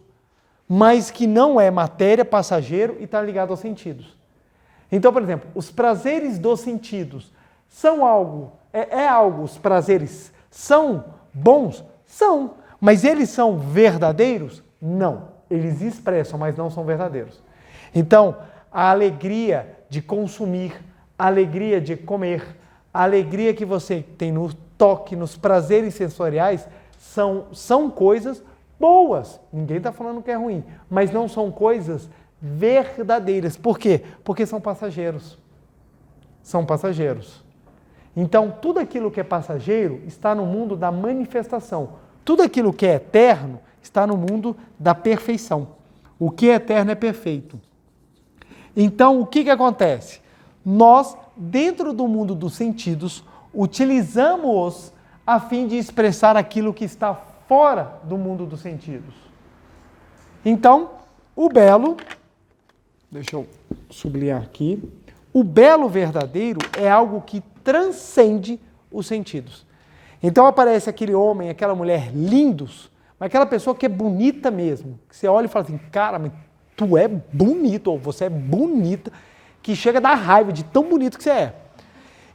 mas que não é matéria, passageiro e está ligado aos sentidos. Então, por exemplo, os prazeres dos sentidos são algo, os prazeres são bons? São, mas eles são verdadeiros? Não, eles expressam, mas não são verdadeiros. Então, a alegria de consumir, a alegria de comer, a alegria que você tem no toque, nos prazeres sensoriais, são coisas boas. Ninguém está falando que é ruim, mas não são coisas verdadeiras. Por quê? Porque são passageiros. São passageiros. Então, tudo aquilo que é passageiro está no mundo da manifestação. Tudo aquilo que é eterno está no mundo da perfeição. O que é eterno é perfeito. Então, o que acontece? Nós, dentro do mundo dos sentidos, utilizamos-os a fim de expressar aquilo que está fora do mundo dos sentidos. Então, o belo, deixa eu sublinhar aqui, o belo verdadeiro é algo que transcende os sentidos. Então aparece aquele homem, aquela mulher lindos, mas aquela pessoa que é bonita mesmo, que você olha e fala assim, cara, mas tu é bonito, ou você é bonita, que chega a dar raiva de tão bonito que você é.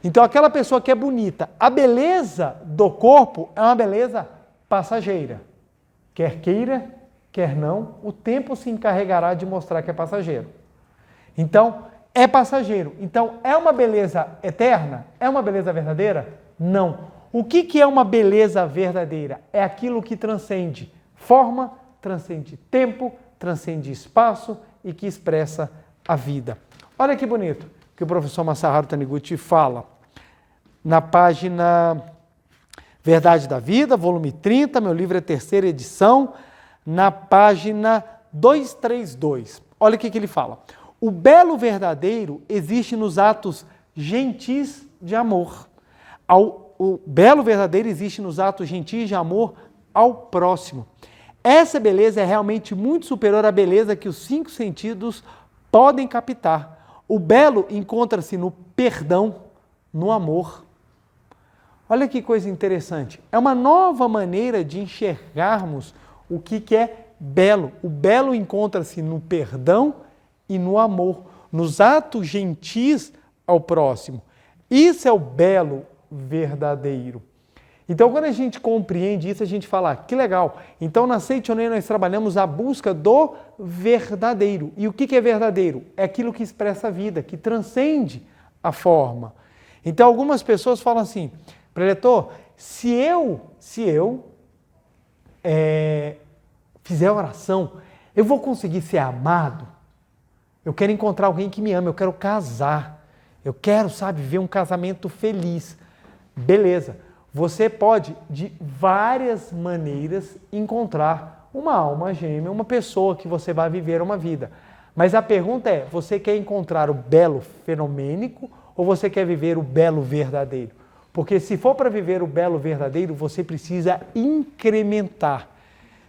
Então aquela pessoa que é bonita, a beleza do corpo é uma beleza passageira. Quer queira, quer não, o tempo se encarregará de mostrar que é passageiro. Então, é passageiro. Então, é uma beleza eterna? É uma beleza verdadeira? Não. O que é uma beleza verdadeira? É aquilo que transcende forma, transcende tempo, transcende espaço e que expressa a vida. Olha que bonito que o professor Masaharu Taniguchi fala na página Verdade da Vida, volume 30, meu livro é terceira edição, na página 232. Olha o que ele fala. O belo verdadeiro existe nos atos gentis de amor. O belo verdadeiro existe nos atos gentis de amor ao próximo. Essa beleza é realmente muito superior à beleza que os 5 sentidos podem captar. O belo encontra-se no perdão, no amor. Olha que coisa interessante. É uma nova maneira de enxergarmos o que é belo. O belo encontra-se no perdão e no amor, nos atos gentis ao próximo. Isso é o belo verdadeiro. Então, quando a gente compreende isso, a gente fala, que legal. Então, na Seichonen nós trabalhamos a busca do verdadeiro. E o que é verdadeiro? É aquilo que expressa a vida, que transcende a forma. Então, algumas pessoas falam assim, preletor, se eu fizer oração, eu vou conseguir ser amado? Eu quero encontrar alguém que me ama, eu quero casar. Eu quero, ver um casamento feliz. Beleza. Você pode, de várias maneiras, encontrar uma alma gêmea, uma pessoa que você vai viver uma vida. Mas a pergunta é, você quer encontrar o belo fenomênico ou você quer viver o belo verdadeiro? Porque se for para viver o belo verdadeiro, você precisa incrementar.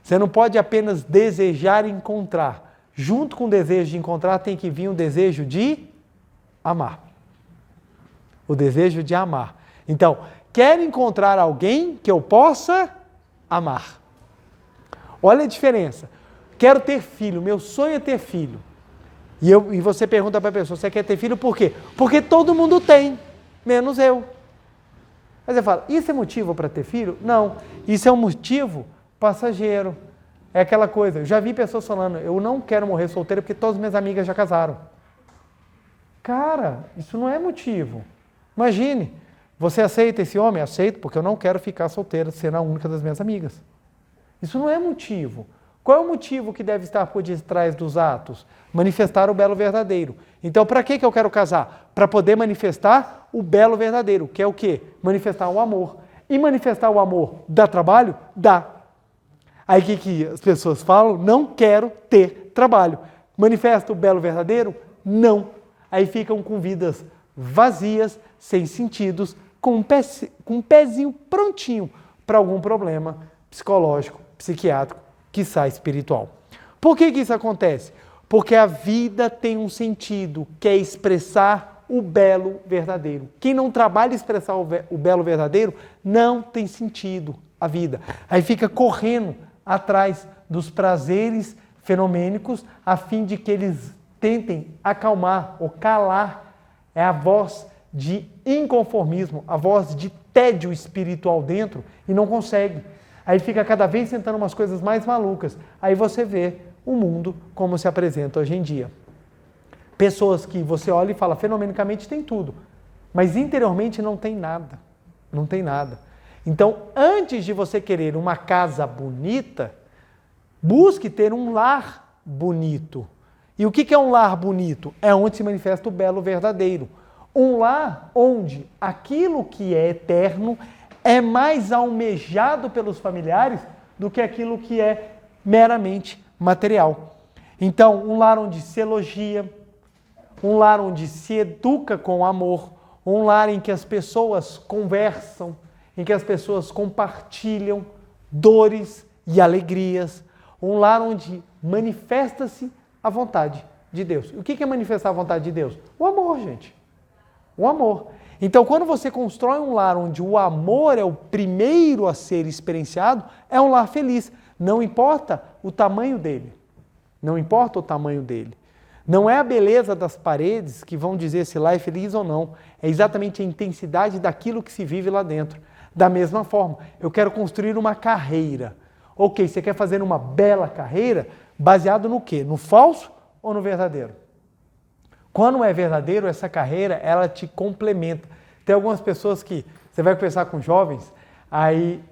Você não pode apenas desejar encontrar. Junto com o desejo de encontrar tem que vir o desejo de amar. O desejo de amar. Então, quero encontrar alguém que eu possa amar. Olha a diferença. Quero ter filho, meu sonho é ter filho. E você pergunta para a pessoa, você quer ter filho por quê? Porque todo mundo tem, menos eu. Aí você fala, isso é motivo para ter filho? Não, isso é um motivo passageiro. É aquela coisa, eu já vi pessoas falando, eu não quero morrer solteira porque todas as minhas amigas já casaram. Cara, isso não é motivo. Imagine, você aceita esse homem? Aceito, porque eu não quero ficar solteira sendo a única das minhas amigas. Isso não é motivo. Qual é o motivo que deve estar por detrás dos atos? Manifestar o belo verdadeiro. Então, para que eu quero casar? Para poder manifestar o belo verdadeiro, que é o quê? Manifestar o amor. E manifestar o amor dá trabalho? Dá. Aí o que as pessoas falam? Não quero ter trabalho. Manifesta o belo verdadeiro? Não. Aí ficam com vidas vazias, sem sentidos, com um pezinho prontinho para algum problema psicológico, psiquiátrico, quiçá espiritual. Por que isso acontece? Porque a vida tem um sentido, que é expressar o belo verdadeiro. Quem não trabalha expressar o belo verdadeiro, não tem sentido a vida. Aí fica correndo atrás dos prazeres fenomênicos a fim de que eles tentem acalmar ou calar a voz de inconformismo, a voz de tédio espiritual dentro e não consegue. Aí fica cada vez tentando umas coisas mais malucas. Aí você vê o mundo como se apresenta hoje em dia. Pessoas que você olha e fala, fenomenicamente tem tudo, mas interiormente não tem nada. Não tem nada. Então, antes de você querer uma casa bonita, busque ter um lar bonito. E o que é um lar bonito? É onde se manifesta o belo verdadeiro. Um lar onde aquilo que é eterno é mais almejado pelos familiares do que aquilo que é meramente material. Então, um lar onde se elogia, um lar onde se educa com amor, um lar em que as pessoas conversam, em que as pessoas compartilham dores e alegrias, um lar onde manifesta-se a vontade de Deus. E o que é manifestar a vontade de Deus? O amor, gente. O amor. Então, quando você constrói um lar onde o amor é o primeiro a ser experienciado, é um lar feliz. Não importa o tamanho dele. Não importa o tamanho dele. Não é a beleza das paredes que vão dizer se lá é feliz ou não. É exatamente a intensidade daquilo que se vive lá dentro. Da mesma forma, eu quero construir uma carreira. Ok, você quer fazer uma bela carreira baseado no quê? No falso ou no verdadeiro? Quando é verdadeiro, essa carreira, ela te complementa. Tem algumas pessoas que você vai conversar com jovens, aí,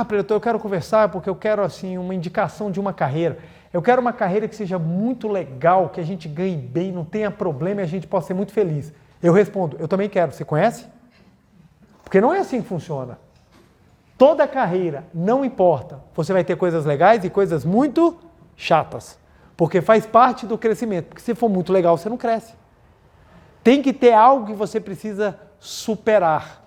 preletor, eu quero conversar porque eu quero assim uma indicação de uma carreira. Eu quero uma carreira que seja muito legal, que a gente ganhe bem, não tenha problema e a gente possa ser muito feliz. Eu respondo, eu também quero. Você conhece? Porque não é assim que funciona. Toda carreira, não importa, você vai ter coisas legais e coisas muito chatas. Porque faz parte do crescimento. Porque se for muito legal, você não cresce. Tem que ter algo que você precisa superar.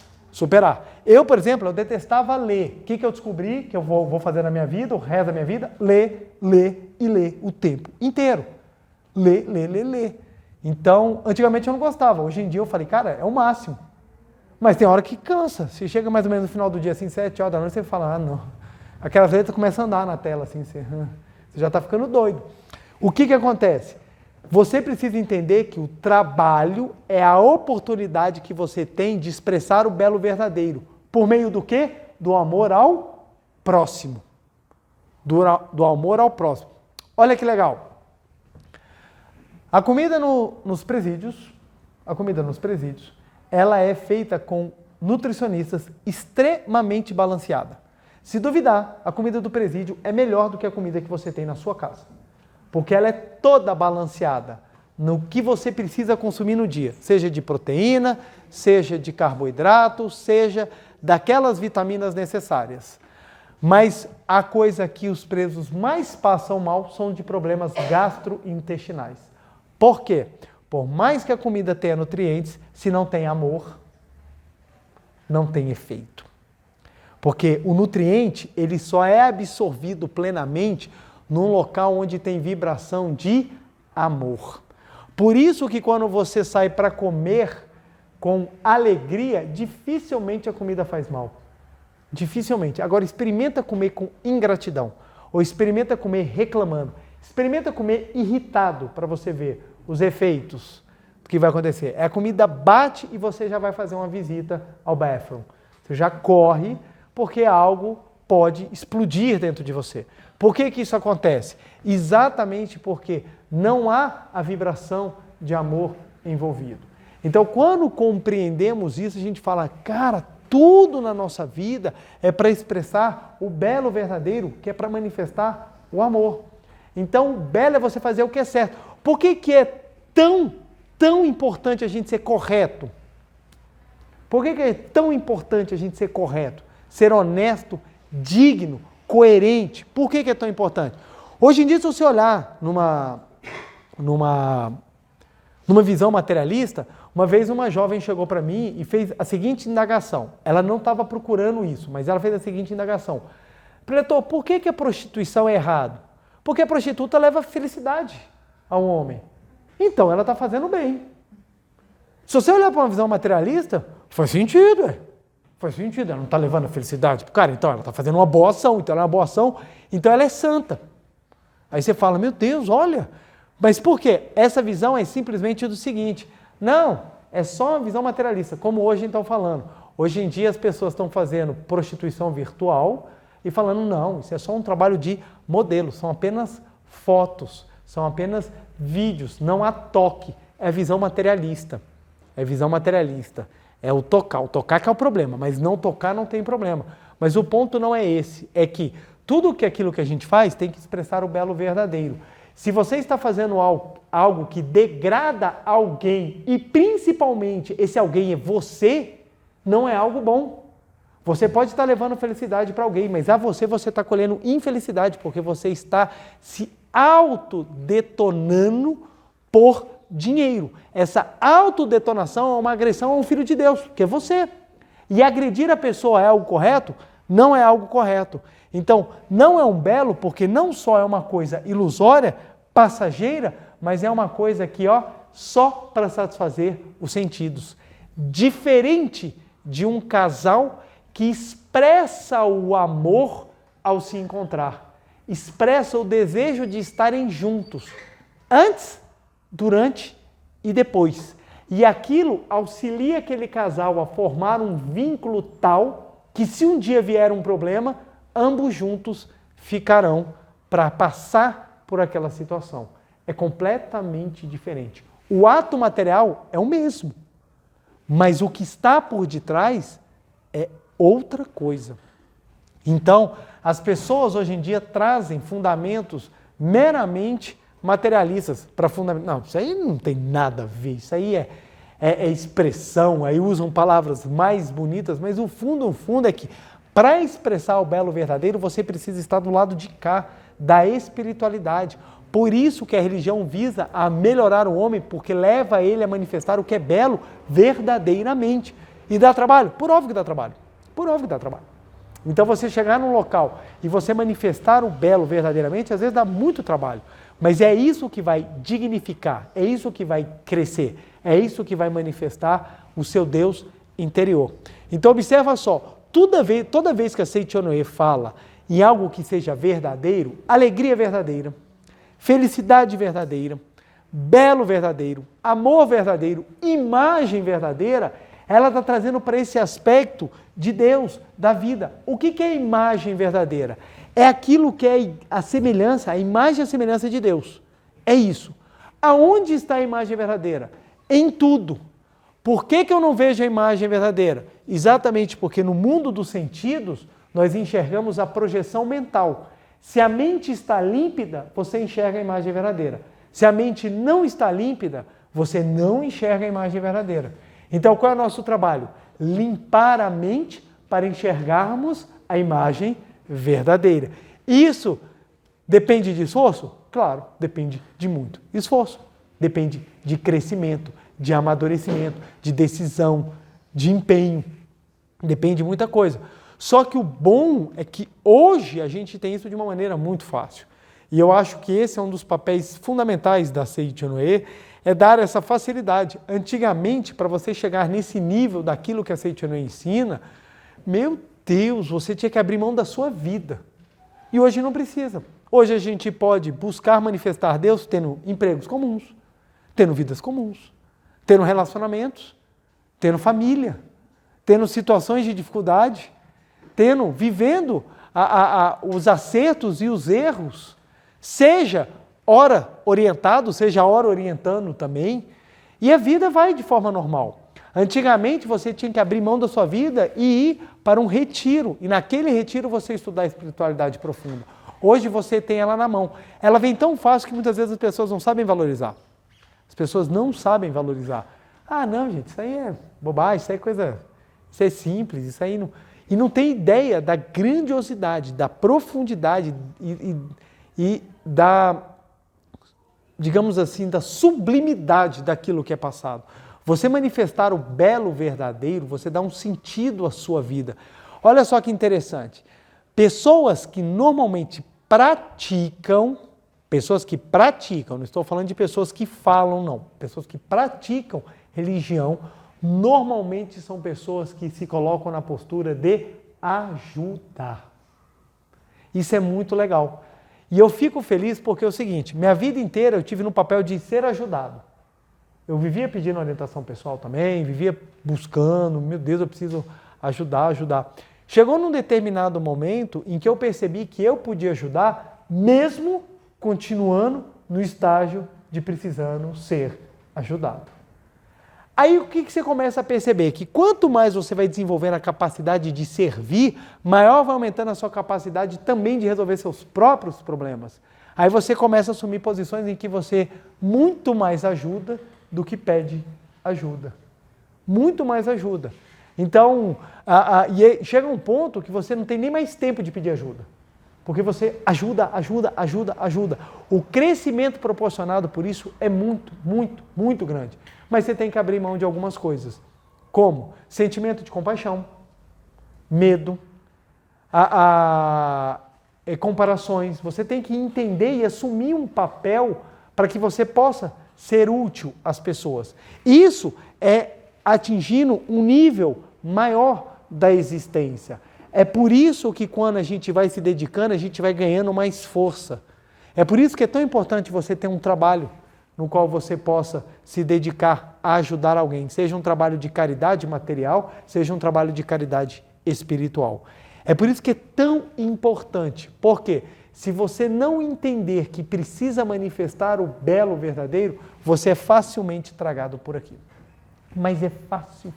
Eu, por exemplo, eu detestava ler. O que eu descobri que eu vou fazer na minha vida, o resto da minha vida? Ler e ler o tempo inteiro. Ler. Então, antigamente eu não gostava. Hoje em dia eu falei, cara, é o máximo. Mas tem hora que cansa. Se chega mais ou menos no final do dia, assim, 7 horas da noite, você fala, não. Aquelas letras começam a andar na tela, assim, você já está ficando doido. O que acontece? Você precisa entender que o trabalho é a oportunidade que você tem de expressar o belo verdadeiro. Por meio do quê? Do amor ao próximo. Do amor ao próximo. Olha que legal. A comida nos presídios, ela é feita com nutricionistas extremamente balanceada. Se duvidar, a comida do presídio é melhor do que a comida que você tem na sua casa. Porque ela é toda balanceada no que você precisa consumir no dia, seja de proteína, seja de carboidrato, seja daquelas vitaminas necessárias. Mas a coisa que os presos mais passam mal são de problemas gastrointestinais. Por quê? Por mais que a comida tenha nutrientes, se não tem amor, não tem efeito. Porque o nutriente, ele só é absorvido plenamente num local onde tem vibração de amor. Por isso que quando você sai para comer com alegria, dificilmente a comida faz mal. Dificilmente. Agora experimenta comer com ingratidão, ou experimenta comer reclamando, experimenta comer irritado para você ver os efeitos que vai acontecer. A comida bate e você já vai fazer uma visita ao bathroom. Você já corre porque algo pode explodir dentro de você. Por que isso acontece? Exatamente porque não há a vibração de amor envolvido. Então, quando compreendemos isso, a gente fala, cara, tudo na nossa vida é para expressar o belo verdadeiro, que é para manifestar o amor. Então, o belo é você fazer o que é certo. Por que é tão importante a gente ser correto? Por que é tão importante a gente ser correto? Ser honesto, digno, coerente. Por que é tão importante? Hoje em dia, se você olhar numa visão materialista, uma vez uma jovem chegou para mim e fez a seguinte indagação. Ela não estava procurando isso, mas ela fez a seguinte indagação. Preletor, por que a prostituição é errado? Porque a prostituta leva felicidade ao homem. Então, ela está fazendo bem. Se você olhar para uma visão materialista, faz sentido, Faz sentido, ela não está levando a felicidade. Cara, então ela está fazendo uma boa ação, então ela é uma boa ação, então ela é santa. Aí você fala, meu Deus, olha, mas por quê? Essa visão é simplesmente do seguinte, não, é só uma visão materialista, como hoje estão falando. Hoje em dia as pessoas estão fazendo prostituição virtual e falando, não, isso é só um trabalho de modelo, são apenas fotos, são apenas vídeos, não há toque, é visão materialista, é visão materialista, é o tocar que é o problema, mas não tocar não tem problema. Mas o ponto não é esse, é que tudo que aquilo que a gente faz tem que expressar o belo verdadeiro. Se você está fazendo algo que degrada alguém e principalmente esse alguém é você, não é algo bom. Você pode estar levando felicidade para alguém, mas a você está colhendo infelicidade porque você está se autodetonando por dinheiro. Essa autodetonação é uma agressão a um filho de Deus, que é você. E agredir a pessoa é algo correto? Não é algo correto. Então, não é um belo porque não só é uma coisa ilusória, passageira, mas é uma coisa que, só para satisfazer os sentidos. Diferente de um casal que expressa o amor ao se encontrar, expressa o desejo de estarem juntos, antes, durante e depois. E aquilo auxilia aquele casal a formar um vínculo tal que se um dia vier um problema, ambos juntos ficarão para passar por aquela situação. É completamente diferente. O ato material é o mesmo, mas o que está por detrás é outra coisa. Então, as pessoas hoje em dia trazem fundamentos meramente materialistas para fundamentar. Não, isso aí não tem nada a ver, isso aí é expressão, aí usam palavras mais bonitas, mas o fundo é que para expressar o belo verdadeiro, você precisa estar do lado de cá, da espiritualidade. Por isso que a religião visa a melhorar o homem, porque leva ele a manifestar o que é belo verdadeiramente. E dá trabalho? Por óbvio que dá trabalho. Por óbvio que dá trabalho. Então você chegar num local e você manifestar o belo verdadeiramente, às vezes dá muito trabalho. Mas é isso que vai dignificar, é isso que vai crescer, é isso que vai manifestar o seu Deus interior. Então observa só, toda vez que a Seichonoye fala em algo que seja verdadeiro, alegria verdadeira, felicidade verdadeira, belo verdadeiro, amor verdadeiro, imagem verdadeira, ela está trazendo para esse aspecto de Deus, da vida. O que é imagem verdadeira? É aquilo que é a semelhança, a imagem e a semelhança de Deus. É isso. Aonde está a imagem verdadeira? Em tudo. Por que eu não vejo a imagem verdadeira? Exatamente porque no mundo dos sentidos, nós enxergamos a projeção mental. Se a mente está límpida, você enxerga a imagem verdadeira. Se a mente não está límpida, você não enxerga a imagem verdadeira. Então, qual é o nosso trabalho? Limpar a mente para enxergarmos a imagem verdadeira. Isso depende de esforço? Claro, depende de muito esforço. Depende de crescimento, de amadurecimento, de decisão, de empenho. Depende de muita coisa. Só que o bom é que hoje a gente tem isso de uma maneira muito fácil. E eu acho que esse é um dos papéis fundamentais da Seichonoye, é dar essa facilidade. Antigamente, para você chegar nesse nível daquilo que a Seichonoye ensina, meu Deus, você tinha que abrir mão da sua vida. E hoje não precisa. Hoje a gente pode buscar manifestar Deus tendo empregos comuns, tendo vidas comuns, tendo relacionamentos, tendo família, tendo situações de dificuldade, vivendo os acertos e os erros, seja ora orientado, seja ora orientando também, e a vida vai de forma normal. Antigamente você tinha que abrir mão da sua vida e ir para um retiro, e naquele retiro você estudar a espiritualidade profunda. Hoje você tem ela na mão. Ela vem tão fácil que muitas vezes as pessoas não sabem valorizar. As pessoas não sabem valorizar. Ah, não, gente, isso aí é bobagem, isso aí é coisa, isso é simples, isso aí não... E não tem ideia da grandiosidade, da profundidade e da, digamos assim, da sublimidade daquilo que é passado. Você manifestar o belo verdadeiro, você dá um sentido à sua vida. Olha só que interessante. Pessoas que normalmente praticam, não estou falando de pessoas que falam, não. Pessoas que praticam religião, normalmente são pessoas que se colocam na postura de ajudar. Isso é muito legal. E eu fico feliz porque é o seguinte, minha vida inteira eu tive no papel de ser ajudado. Eu vivia pedindo orientação pessoal também, vivia buscando, meu Deus, eu preciso ajudar. Chegou num determinado momento em que eu percebi que eu podia ajudar, mesmo continuando no estágio de precisando ser ajudado. Aí o que você começa a perceber? Que quanto mais você vai desenvolvendo a capacidade de servir, maior vai aumentando a sua capacidade também de resolver seus próprios problemas. Aí você começa a assumir posições em que você muito mais ajuda do que pede ajuda. Muito mais ajuda. Então, chega um ponto que você não tem nem mais tempo de pedir ajuda. Porque você ajuda. O crescimento proporcionado por isso é muito grande. Mas você tem que abrir mão de algumas coisas. Como? Sentimento de compaixão, medo, comparações. Você tem que entender e assumir um papel para que você possa ser útil às pessoas. Isso é atingindo um nível maior da existência. É por isso que quando a gente vai se dedicando, a gente vai ganhando mais força. É por isso que é tão importante você ter um trabalho no qual você possa se dedicar a ajudar alguém, seja um trabalho de caridade material, seja um trabalho de caridade espiritual. É por isso que é tão importante, porque se você não entender que precisa manifestar o belo verdadeiro, você é facilmente tragado por aquilo. Mas é fácil.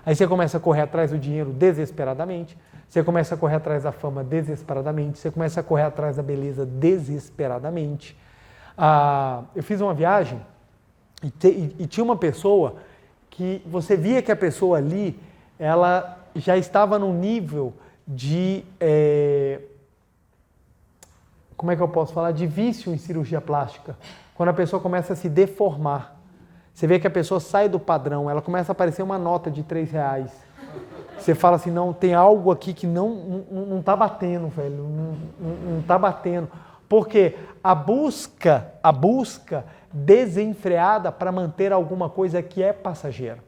Aí você começa a correr atrás do dinheiro desesperadamente, você começa a correr atrás da fama desesperadamente, você começa a correr atrás da beleza desesperadamente. Eu fiz uma viagem e tinha uma pessoa que você via que a pessoa ali, ela já estava num nível de, como é que eu posso falar, de vício em cirurgia plástica, quando a pessoa começa a se deformar. Você vê que a pessoa sai do padrão, ela começa a aparecer uma nota de R$3. Você fala assim, não, tem algo aqui que não está batendo, velho, não está batendo. Porque a busca desenfreada para manter alguma coisa que é passageira.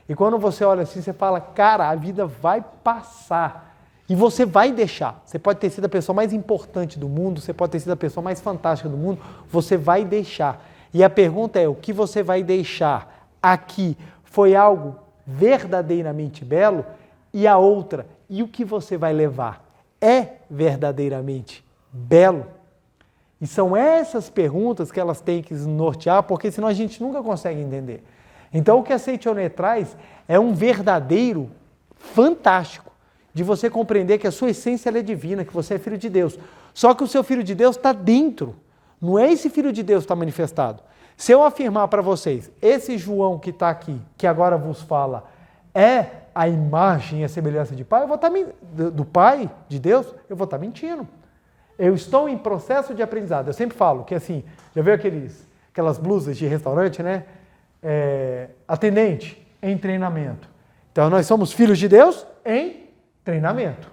E quando você olha assim, você fala, cara, a vida vai passar. E você vai deixar. Você pode ter sido a pessoa mais importante do mundo, você pode ter sido a pessoa mais fantástica do mundo, você vai deixar. E a pergunta é, o que você vai deixar aqui foi algo verdadeiramente belo? E a outra, e o que você vai levar é verdadeiramente belo? E são essas perguntas que elas têm que se nortear, porque senão a gente nunca consegue entender. Então o que a Seichoné traz é um verdadeiro fantástico, de você compreender que a sua essência ela é divina, que você é filho de Deus. Só que o seu filho de Deus está dentro. Não é esse filho de Deus que está manifestado. Se eu afirmar para vocês, esse João que está aqui, que agora vos fala, é a imagem e a semelhança de Pai, eu vou estar do Pai, de Deus, eu vou estar mentindo. Eu estou em processo de aprendizado. Eu sempre falo que assim, já viu aquelas blusas de restaurante, né? Atendente em treinamento. Então nós somos filhos de Deus em treinamento.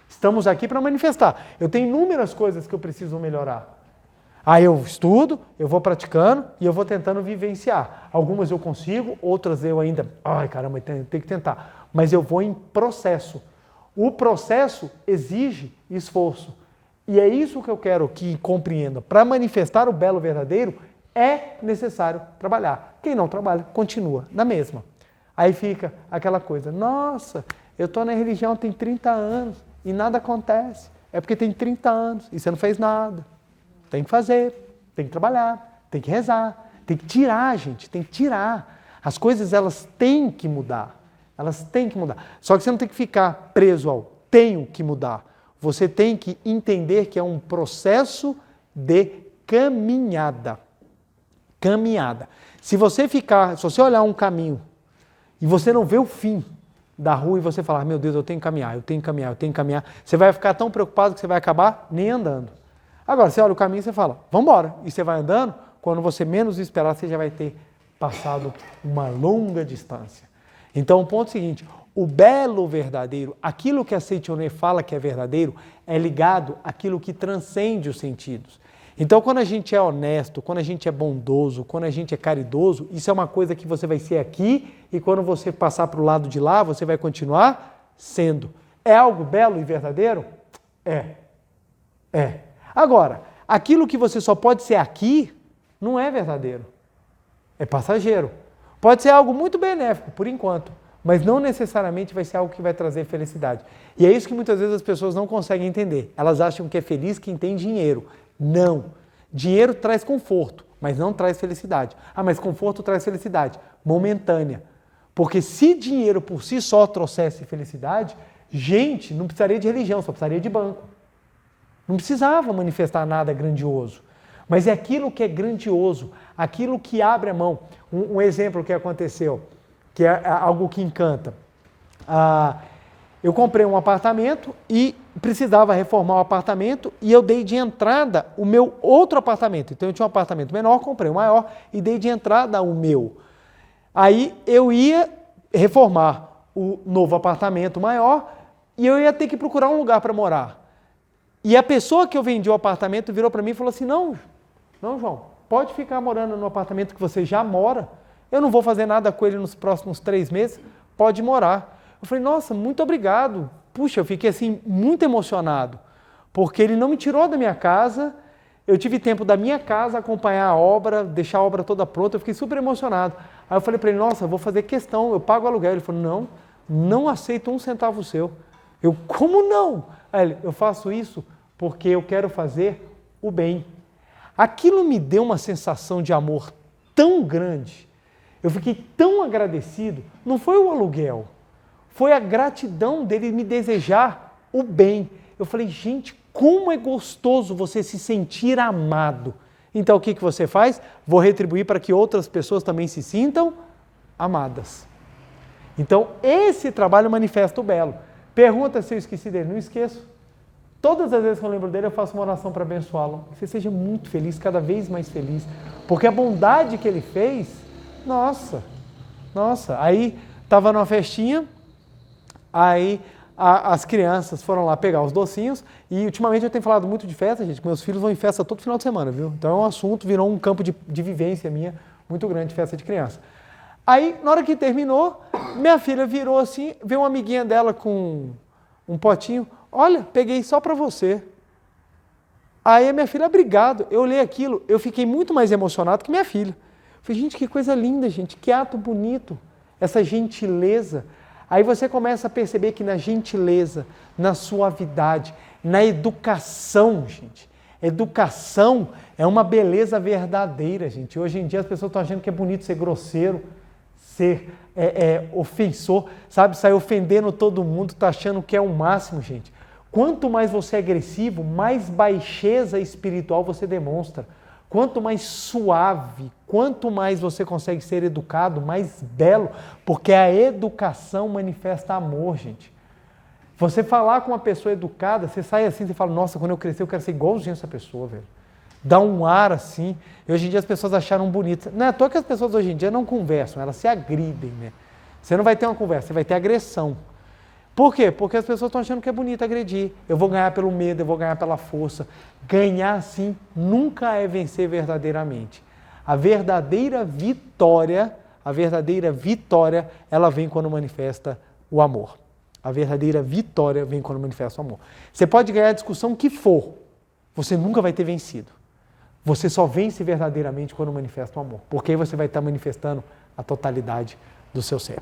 Estamos aqui para manifestar. Eu tenho inúmeras coisas que eu preciso melhorar. Aí eu estudo, eu vou praticando e eu vou tentando vivenciar. Algumas eu consigo, outras eu ainda, ai caramba, tem que tentar. Mas eu vou em processo. O processo exige esforço. E é isso que eu quero que compreenda. Para manifestar o belo verdadeiro, é necessário trabalhar. Quem não trabalha, continua na mesma. Aí fica aquela coisa, nossa, eu estou na religião tem 30 anos e nada acontece. É porque tem 30 anos e você não fez nada. Tem que fazer, tem que trabalhar, tem que rezar, tem que tirar, gente, tem que tirar. As coisas, elas têm que mudar. Elas têm que mudar. Só que você não tem que ficar preso ao tenho que mudar. Você tem que entender que é um processo de caminhada. Caminhada. Se você olhar um caminho e você não vê o fim da rua e você falar, meu Deus, eu tenho que caminhar, você vai ficar tão preocupado que você vai acabar nem andando. Agora, você olha o caminho e você fala, vamos embora. E você vai andando, quando você menos esperar, você já vai ter passado uma longa distância. Então, o ponto é o seguinte, o belo verdadeiro, aquilo que a Seichoné fala que é verdadeiro, é ligado àquilo que transcende os sentidos. Então, quando a gente é honesto, quando a gente é bondoso, quando a gente é caridoso, isso é uma coisa que você vai ser aqui e quando você passar para o lado de lá, você vai continuar sendo. É algo belo e verdadeiro? É. Agora, aquilo que você só pode ser aqui, não é verdadeiro. É passageiro. Pode ser algo muito benéfico, por enquanto, mas não necessariamente vai ser algo que vai trazer felicidade. E é isso que muitas vezes as pessoas não conseguem entender. Elas acham que é feliz quem tem dinheiro. Não. Dinheiro traz conforto, mas não traz felicidade. Ah, mas conforto traz felicidade. Momentânea. Porque se dinheiro por si só trouxesse felicidade, gente, não precisaria de religião, só precisaria de banco. Não precisava manifestar nada grandioso. Mas é aquilo que é grandioso, aquilo que abre a mão. Um exemplo que aconteceu, que é algo que encanta. Eu comprei um apartamento e precisava reformar o apartamento e eu dei de entrada o meu outro apartamento. Então eu tinha um apartamento menor, comprei um maior e dei de entrada o meu. Aí eu ia reformar o novo apartamento maior e eu ia ter que procurar um lugar para morar. E a pessoa que eu vendi o apartamento virou para mim e falou assim, não, João, pode ficar morando no apartamento que você já mora, eu não vou fazer nada com ele nos próximos 3 meses, pode morar. Eu falei, nossa, muito obrigado. Puxa, eu fiquei assim muito emocionado, porque ele não me tirou da minha casa, eu tive tempo da minha casa acompanhar a obra, deixar a obra toda pronta, eu fiquei super emocionado. Aí eu falei para ele, nossa, eu vou fazer questão, eu pago o aluguel. Ele falou, não aceito 1 centavo seu. Eu, como não? Aí ele, eu faço isso porque eu quero fazer o bem. Aquilo me deu uma sensação de amor tão grande, eu fiquei tão agradecido, não foi o aluguel, foi a gratidão dele me desejar o bem. Eu falei, gente, como é gostoso você se sentir amado. Então o que você faz? Vou retribuir para que outras pessoas também se sintam amadas. Então esse trabalho manifesta o belo. Pergunta se eu esqueci dele, não esqueço. Todas as vezes que eu lembro dele, eu faço uma oração para abençoá-lo. Que você seja muito feliz, cada vez mais feliz. Porque a bondade que ele fez, nossa. Aí estava numa festinha, aí as crianças foram lá pegar os docinhos e ultimamente eu tenho falado muito de festa, gente. Meus filhos vão em festa todo final de semana, viu? Então é um assunto, virou um campo de vivência minha muito grande, festa de criança. Aí, na hora que terminou, minha filha virou assim, veio uma amiguinha dela com um potinho. Olha, peguei só para você. Aí a minha filha, obrigado. Eu olhei aquilo, eu fiquei muito mais emocionado que minha filha. Falei, gente, que coisa linda, gente, que ato bonito, essa gentileza. Aí você começa a perceber que na gentileza, na suavidade, na educação, gente. Educação é uma beleza verdadeira, gente. Hoje em dia as pessoas estão achando que é bonito ser grosseiro, ser ofensor, sabe? Sair ofendendo todo mundo, está achando que é o máximo, gente. Quanto mais você é agressivo, mais baixeza espiritual você demonstra. Quanto mais suave, quanto mais você consegue ser educado, mais belo, porque a educação manifesta amor, gente. Você falar com uma pessoa educada, você sai assim, você fala, nossa, quando eu crescer eu quero ser igualzinho essa pessoa, velho. Dá um ar assim. E hoje em dia as pessoas acharam bonito. Não é à toa que as pessoas hoje em dia não conversam, elas se agridem, né? Você não vai ter uma conversa, você vai ter agressão. Por quê? Porque as pessoas estão achando que é bonito agredir. Eu vou ganhar pelo medo, eu vou ganhar pela força. Ganhar, sim, nunca é vencer verdadeiramente. A verdadeira vitória, ela vem quando manifesta o amor. A verdadeira vitória vem quando manifesta o amor. Você pode ganhar a discussão que for, você nunca vai ter vencido. Você só vence verdadeiramente quando manifesta o amor. Porque aí você vai estar manifestando a totalidade do seu ser.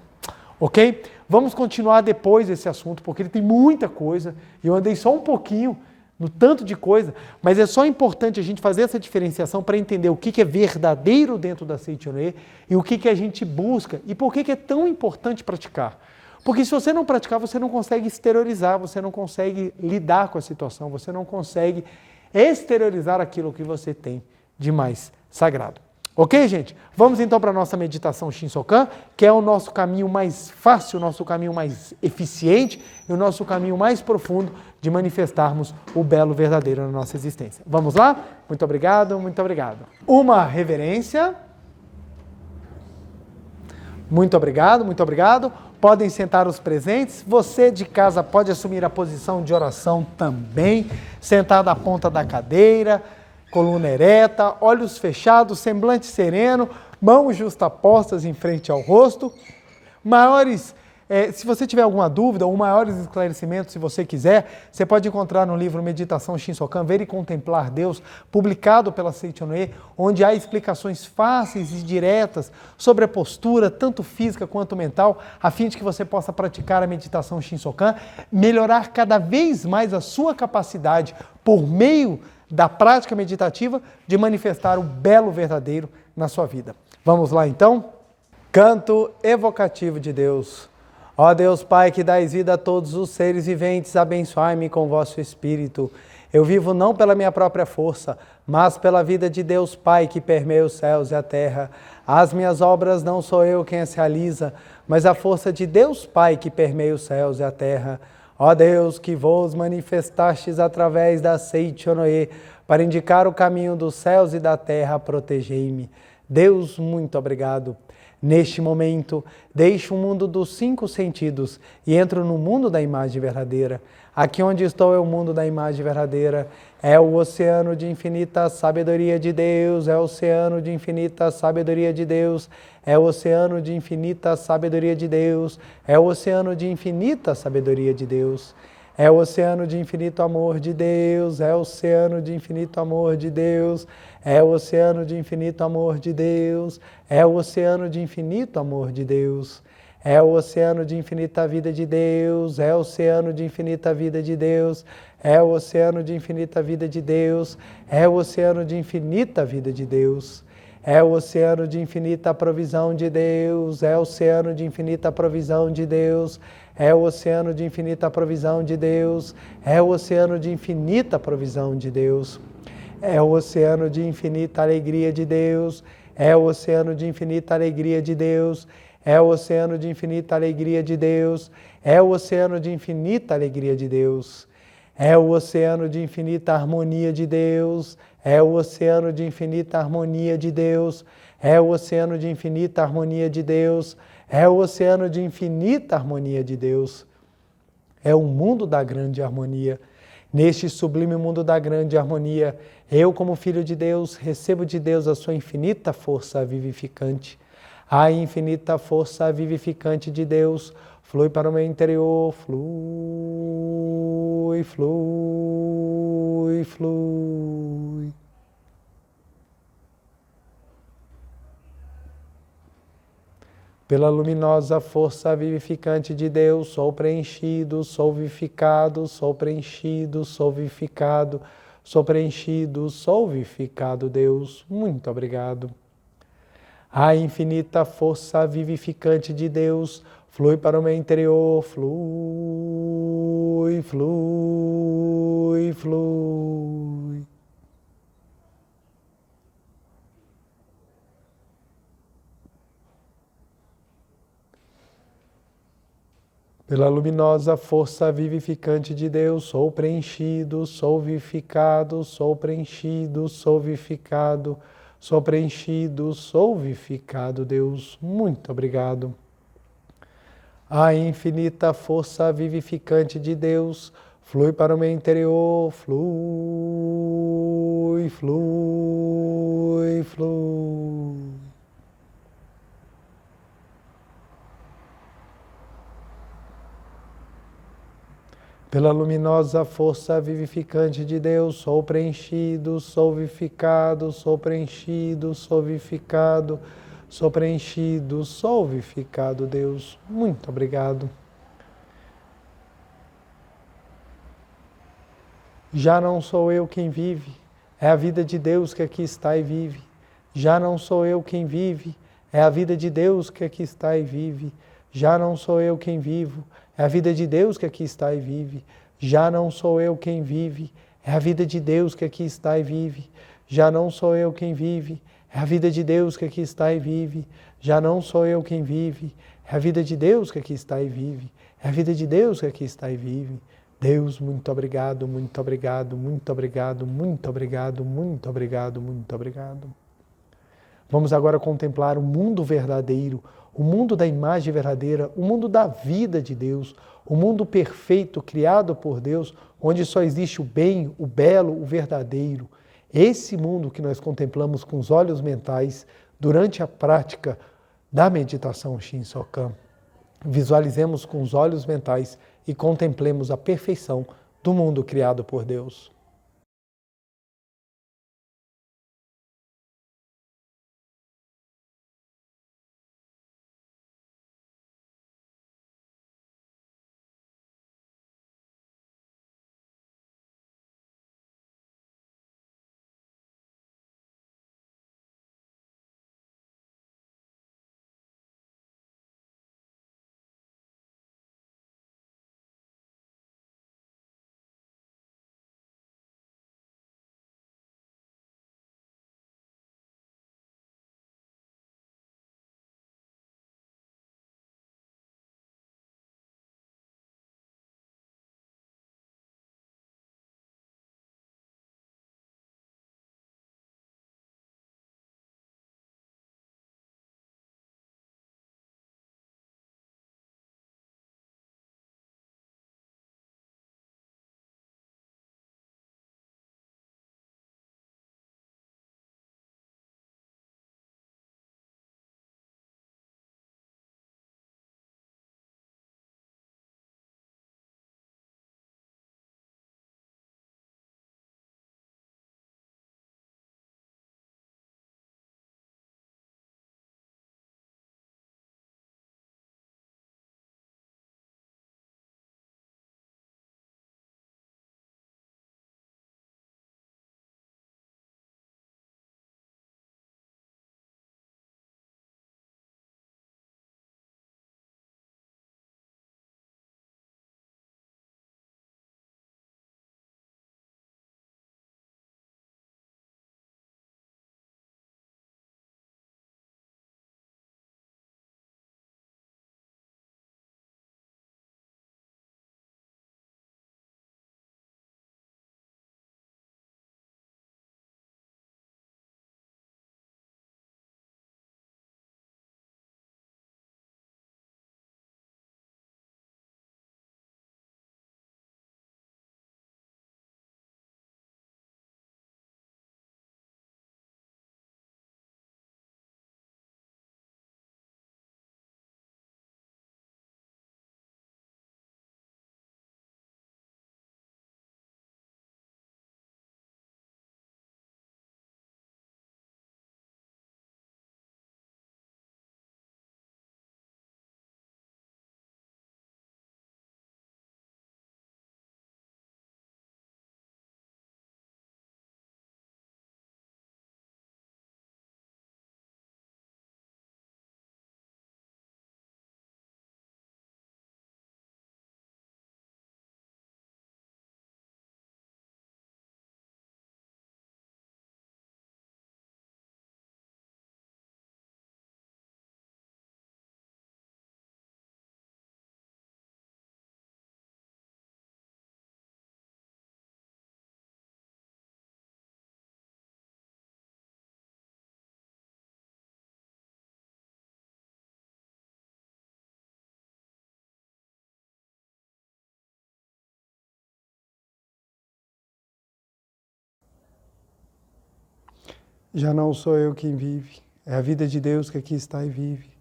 Ok? Vamos continuar depois desse assunto, porque ele tem muita coisa, e eu andei só um pouquinho no tanto de coisa, mas é só importante a gente fazer essa diferenciação para entender o que é verdadeiro dentro da Seitonê e o que a gente busca e por que é tão importante praticar. Porque se você não praticar, você não consegue exteriorizar, você não consegue lidar com a situação, você não consegue exteriorizar aquilo que você tem de mais sagrado. Ok, gente? Vamos então para a nossa meditação Shinsokan, que é o nosso caminho mais fácil, o nosso caminho mais eficiente e o nosso caminho mais profundo de manifestarmos o belo verdadeiro na nossa existência. Vamos lá? Muito obrigado, muito obrigado. Uma reverência. Muito obrigado, muito obrigado. Podem sentar os presentes. Você de casa pode assumir a posição de oração também, sentado à ponta da cadeira, coluna ereta, olhos fechados, semblante sereno, mãos justapostas em frente ao rosto, maiores Se você tiver alguma dúvida ou maiores esclarecimentos, se você quiser, você pode encontrar no livro Meditação Shinsokan, Ver e Contemplar Deus, publicado pela Seichonoye, onde há explicações fáceis e diretas sobre a postura, tanto física quanto mental, a fim de que você possa praticar a meditação Shinsokan, melhorar cada vez mais a sua capacidade, por meio da prática meditativa, de manifestar o belo verdadeiro na sua vida. Vamos lá então? Canto evocativo de Deus. Ó Deus Pai, que dais vida a todos os seres viventes, abençoai-me com vosso Espírito. Eu vivo não pela minha própria força, mas pela vida de Deus Pai, que permeia os céus e a terra. As minhas obras não sou eu quem as realiza, mas a força de Deus Pai, que permeia os céus e a terra. Ó Deus, que vos manifestastes através da Seichonoye, para indicar o caminho dos céus e da terra, protegei-me. Deus, muito obrigado. Neste momento, deixo o mundo dos 5 sentidos e entro no mundo da imagem verdadeira. Aqui onde estou é o mundo da imagem verdadeira. É o oceano de infinita sabedoria de Deus, é o oceano de infinita sabedoria de Deus, é o oceano de infinita sabedoria de Deus, é o oceano de infinita sabedoria de Deus. É o oceano de infinito amor de Deus, é o oceano de infinito amor de Deus, é o oceano de infinito amor de Deus, é o oceano de infinito amor de Deus, é o oceano de infinita vida de Deus, é o oceano de infinita vida de Deus, é o oceano de infinita vida de Deus, é o oceano de infinita vida de Deus. É o oceano de infinita provisão de Deus, é o oceano de infinita provisão de Deus, é o oceano de infinita provisão de Deus, é o oceano de infinita provisão de Deus, é o oceano de infinita alegria de Deus, é o oceano de infinita alegria de Deus, é o oceano de infinita alegria de Deus, é o oceano de infinita alegria de Deus. É o oceano de infinita harmonia de Deus, é o oceano de infinita harmonia de Deus, é o oceano de infinita harmonia de Deus, é o oceano de infinita harmonia de Deus. É o mundo da grande harmonia. Neste sublime mundo da grande harmonia, eu, como filho de Deus, recebo de Deus a sua infinita força vivificante. A infinita força vivificante de Deus flui para o meu interior, flui, flui, flui. Pela luminosa força vivificante de Deus, sou preenchido, sou vivificado, sou preenchido, sou vivificado, sou preenchido, sou vivificado, Deus. Muito obrigado. A infinita força vivificante de Deus flui para o meu interior, flui, flui, flui. Pela luminosa força vivificante de Deus, sou preenchido, sou vivificado, sou preenchido, sou vivificado, sou preenchido, sou vivificado, Deus. Muito obrigado. A infinita força vivificante de Deus flui para o meu interior, flui, flui, flui. Pela luminosa força vivificante de Deus, sou preenchido, sou vivificado, sou preenchido, sou vivificado, sou preenchido, sou vivificado, Deus. Muito obrigado. Já não sou eu quem vive, é a vida de Deus que aqui está e vive. Já não sou eu quem vive, é a vida de Deus que aqui está e vive. Já não sou eu quem vivo, é a vida de Deus que aqui está e vive. Já não sou eu quem vive, é a vida de Deus que aqui está e vive. Já não sou eu quem vive, é a vida de Deus que aqui está e vive. Já não sou eu quem vive, é a vida de Deus que aqui está e vive. É a vida de Deus que aqui está e vive. Deus, muito obrigado, muito obrigado, muito obrigado, muito obrigado, muito obrigado, muito obrigado. Vamos agora contemplar o mundo verdadeiro, o mundo da imagem verdadeira, o mundo da vida de Deus, o mundo perfeito criado por Deus, onde só existe o bem, o belo, o verdadeiro. Esse mundo que nós contemplamos com os olhos mentais durante a prática da meditação Shinsokan. Visualizemos com os olhos mentais e contemplemos a perfeição do mundo criado por Deus. Já não sou eu quem vive, é a vida de Deus que aqui está e vive.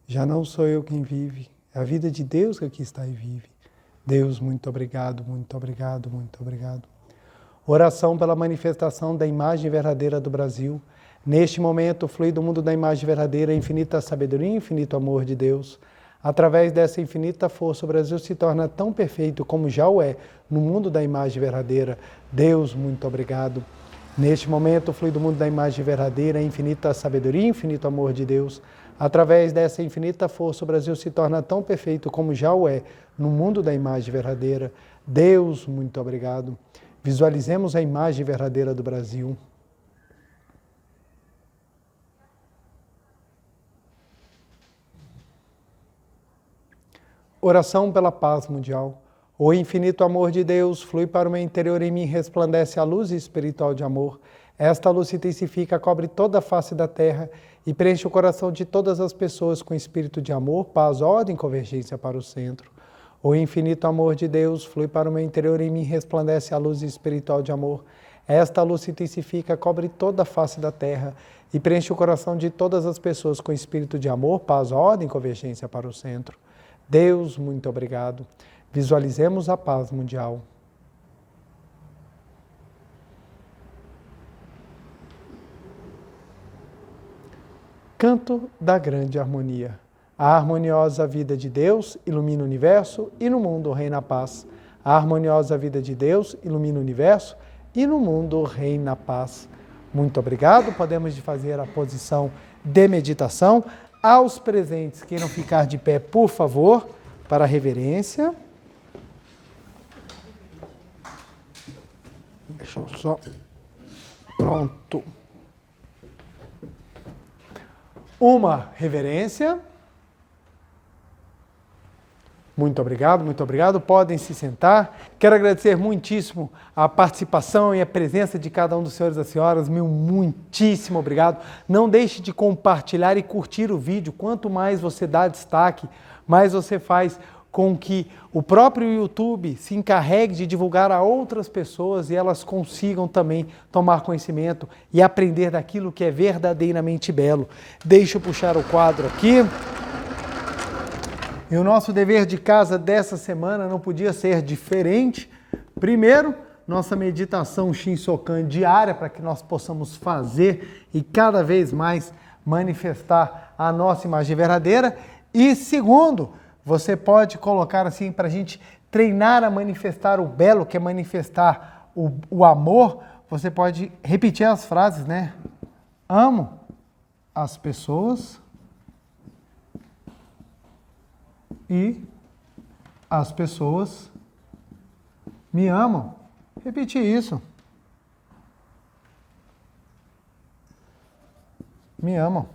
Já não sou eu quem vive, é a vida de Deus que aqui está e vive. Deus, muito obrigado, muito obrigado, muito obrigado. Oração pela manifestação da imagem verdadeira do Brasil. Neste momento, flui do mundo da imagem verdadeira a infinita sabedoria e infinito amor de Deus. Através dessa infinita força, o Brasil se torna tão perfeito como já o é no mundo da imagem verdadeira. Deus, muito obrigado. Neste momento, flui do mundo da imagem verdadeira a infinita sabedoria e infinito amor de Deus. Através dessa infinita força, o Brasil se torna tão perfeito como já o é no mundo da imagem verdadeira. Deus, muito obrigado. Visualizemos a imagem verdadeira do Brasil. Oração pela paz mundial. O infinito amor de Deus flui para o meu interior e em mim resplandece a luz espiritual de amor. Esta luz se intensifica, cobre toda a face da terra e preenche o coração de todas as pessoas com espírito de amor, paz, ordem e convergência para o centro. O infinito amor de Deus flui para o meu interior e em mim resplandece a luz espiritual de amor. Esta luz se intensifica, cobre toda a face da terra e preenche o coração de todas as pessoas com espírito de amor, paz, ordem e convergência para o centro. Deus, muito obrigado. Visualizemos a paz mundial. Canto da grande harmonia. A harmoniosa vida de Deus ilumina o universo e no mundo reina a paz. A harmoniosa vida de Deus ilumina o universo e no mundo reina a paz. Muito obrigado. Podemos fazer a posição de meditação. Aos presentes, queiram ficar de pé, por favor, para a reverência. Deixa eu só... Pronto. Uma reverência. Muito obrigado, muito obrigado. Podem se sentar. Quero agradecer muitíssimo a participação e a presença de cada um dos senhores e das senhoras. Meu muitíssimo obrigado. Não deixe de compartilhar e curtir o vídeo. Quanto mais você dá destaque, mais você faz com que o próprio YouTube se encarregue de divulgar a outras pessoas e elas consigam também tomar conhecimento e aprender daquilo que é verdadeiramente belo. Deixa eu puxar o quadro aqui. E o nosso dever de casa dessa semana não podia ser diferente. Primeiro, nossa meditação Shinsokan diária para que nós possamos fazer e cada vez mais manifestar a nossa imagem verdadeira. E segundo, você pode colocar assim para a gente treinar a manifestar o belo, que é manifestar o amor. Você pode repetir as frases, né? Amo as pessoas e as pessoas me amam. Repetir isso. Me amam.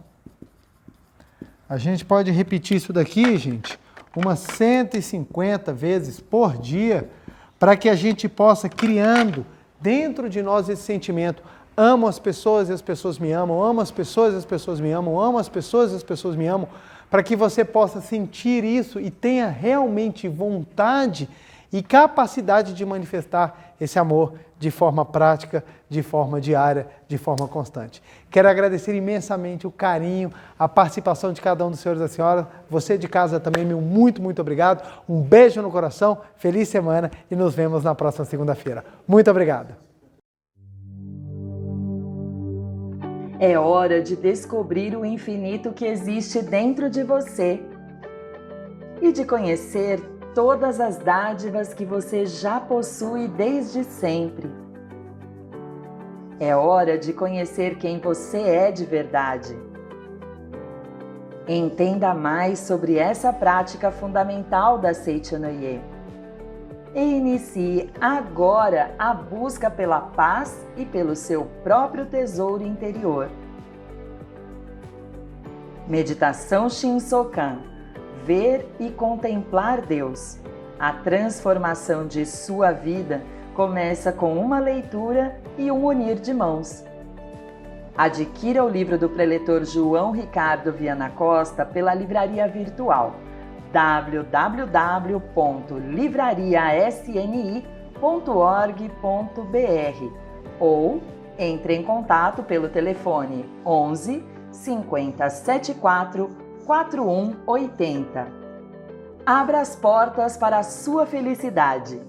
A gente pode repetir isso daqui, gente, umas 150 vezes por dia, para que a gente possa criando dentro de nós esse sentimento. Amo as pessoas e as pessoas me amam, amo as pessoas e as pessoas me amam, amo as pessoas e as pessoas me amam, para que você possa sentir isso e tenha realmente vontade e capacidade de manifestar esse amor de forma prática, de forma diária, de forma constante. Quero agradecer imensamente o carinho, a participação de cada um dos senhores e das senhoras. Você de casa também, meu muito obrigado. Um beijo no coração, feliz semana e nos vemos na próxima segunda-feira. Muito obrigado. É hora de descobrir o infinito que existe dentro de você e de conhecer todas as dádivas que você já possui desde sempre. É hora de conhecer quem você é de verdade. Entenda mais sobre essa prática fundamental da Seichonoye. E inicie agora a busca pela paz e pelo seu próprio tesouro interior. Meditação Shinsokan. Ver e contemplar Deus. A transformação de sua vida começa com uma leitura e um unir de mãos. Adquira o livro do preletor João Ricardo Viana Costa pela livraria virtual www.livrariasni.org.br ou entre em contato pelo telefone 11 50 74 4180. Abra as portas para a sua felicidade.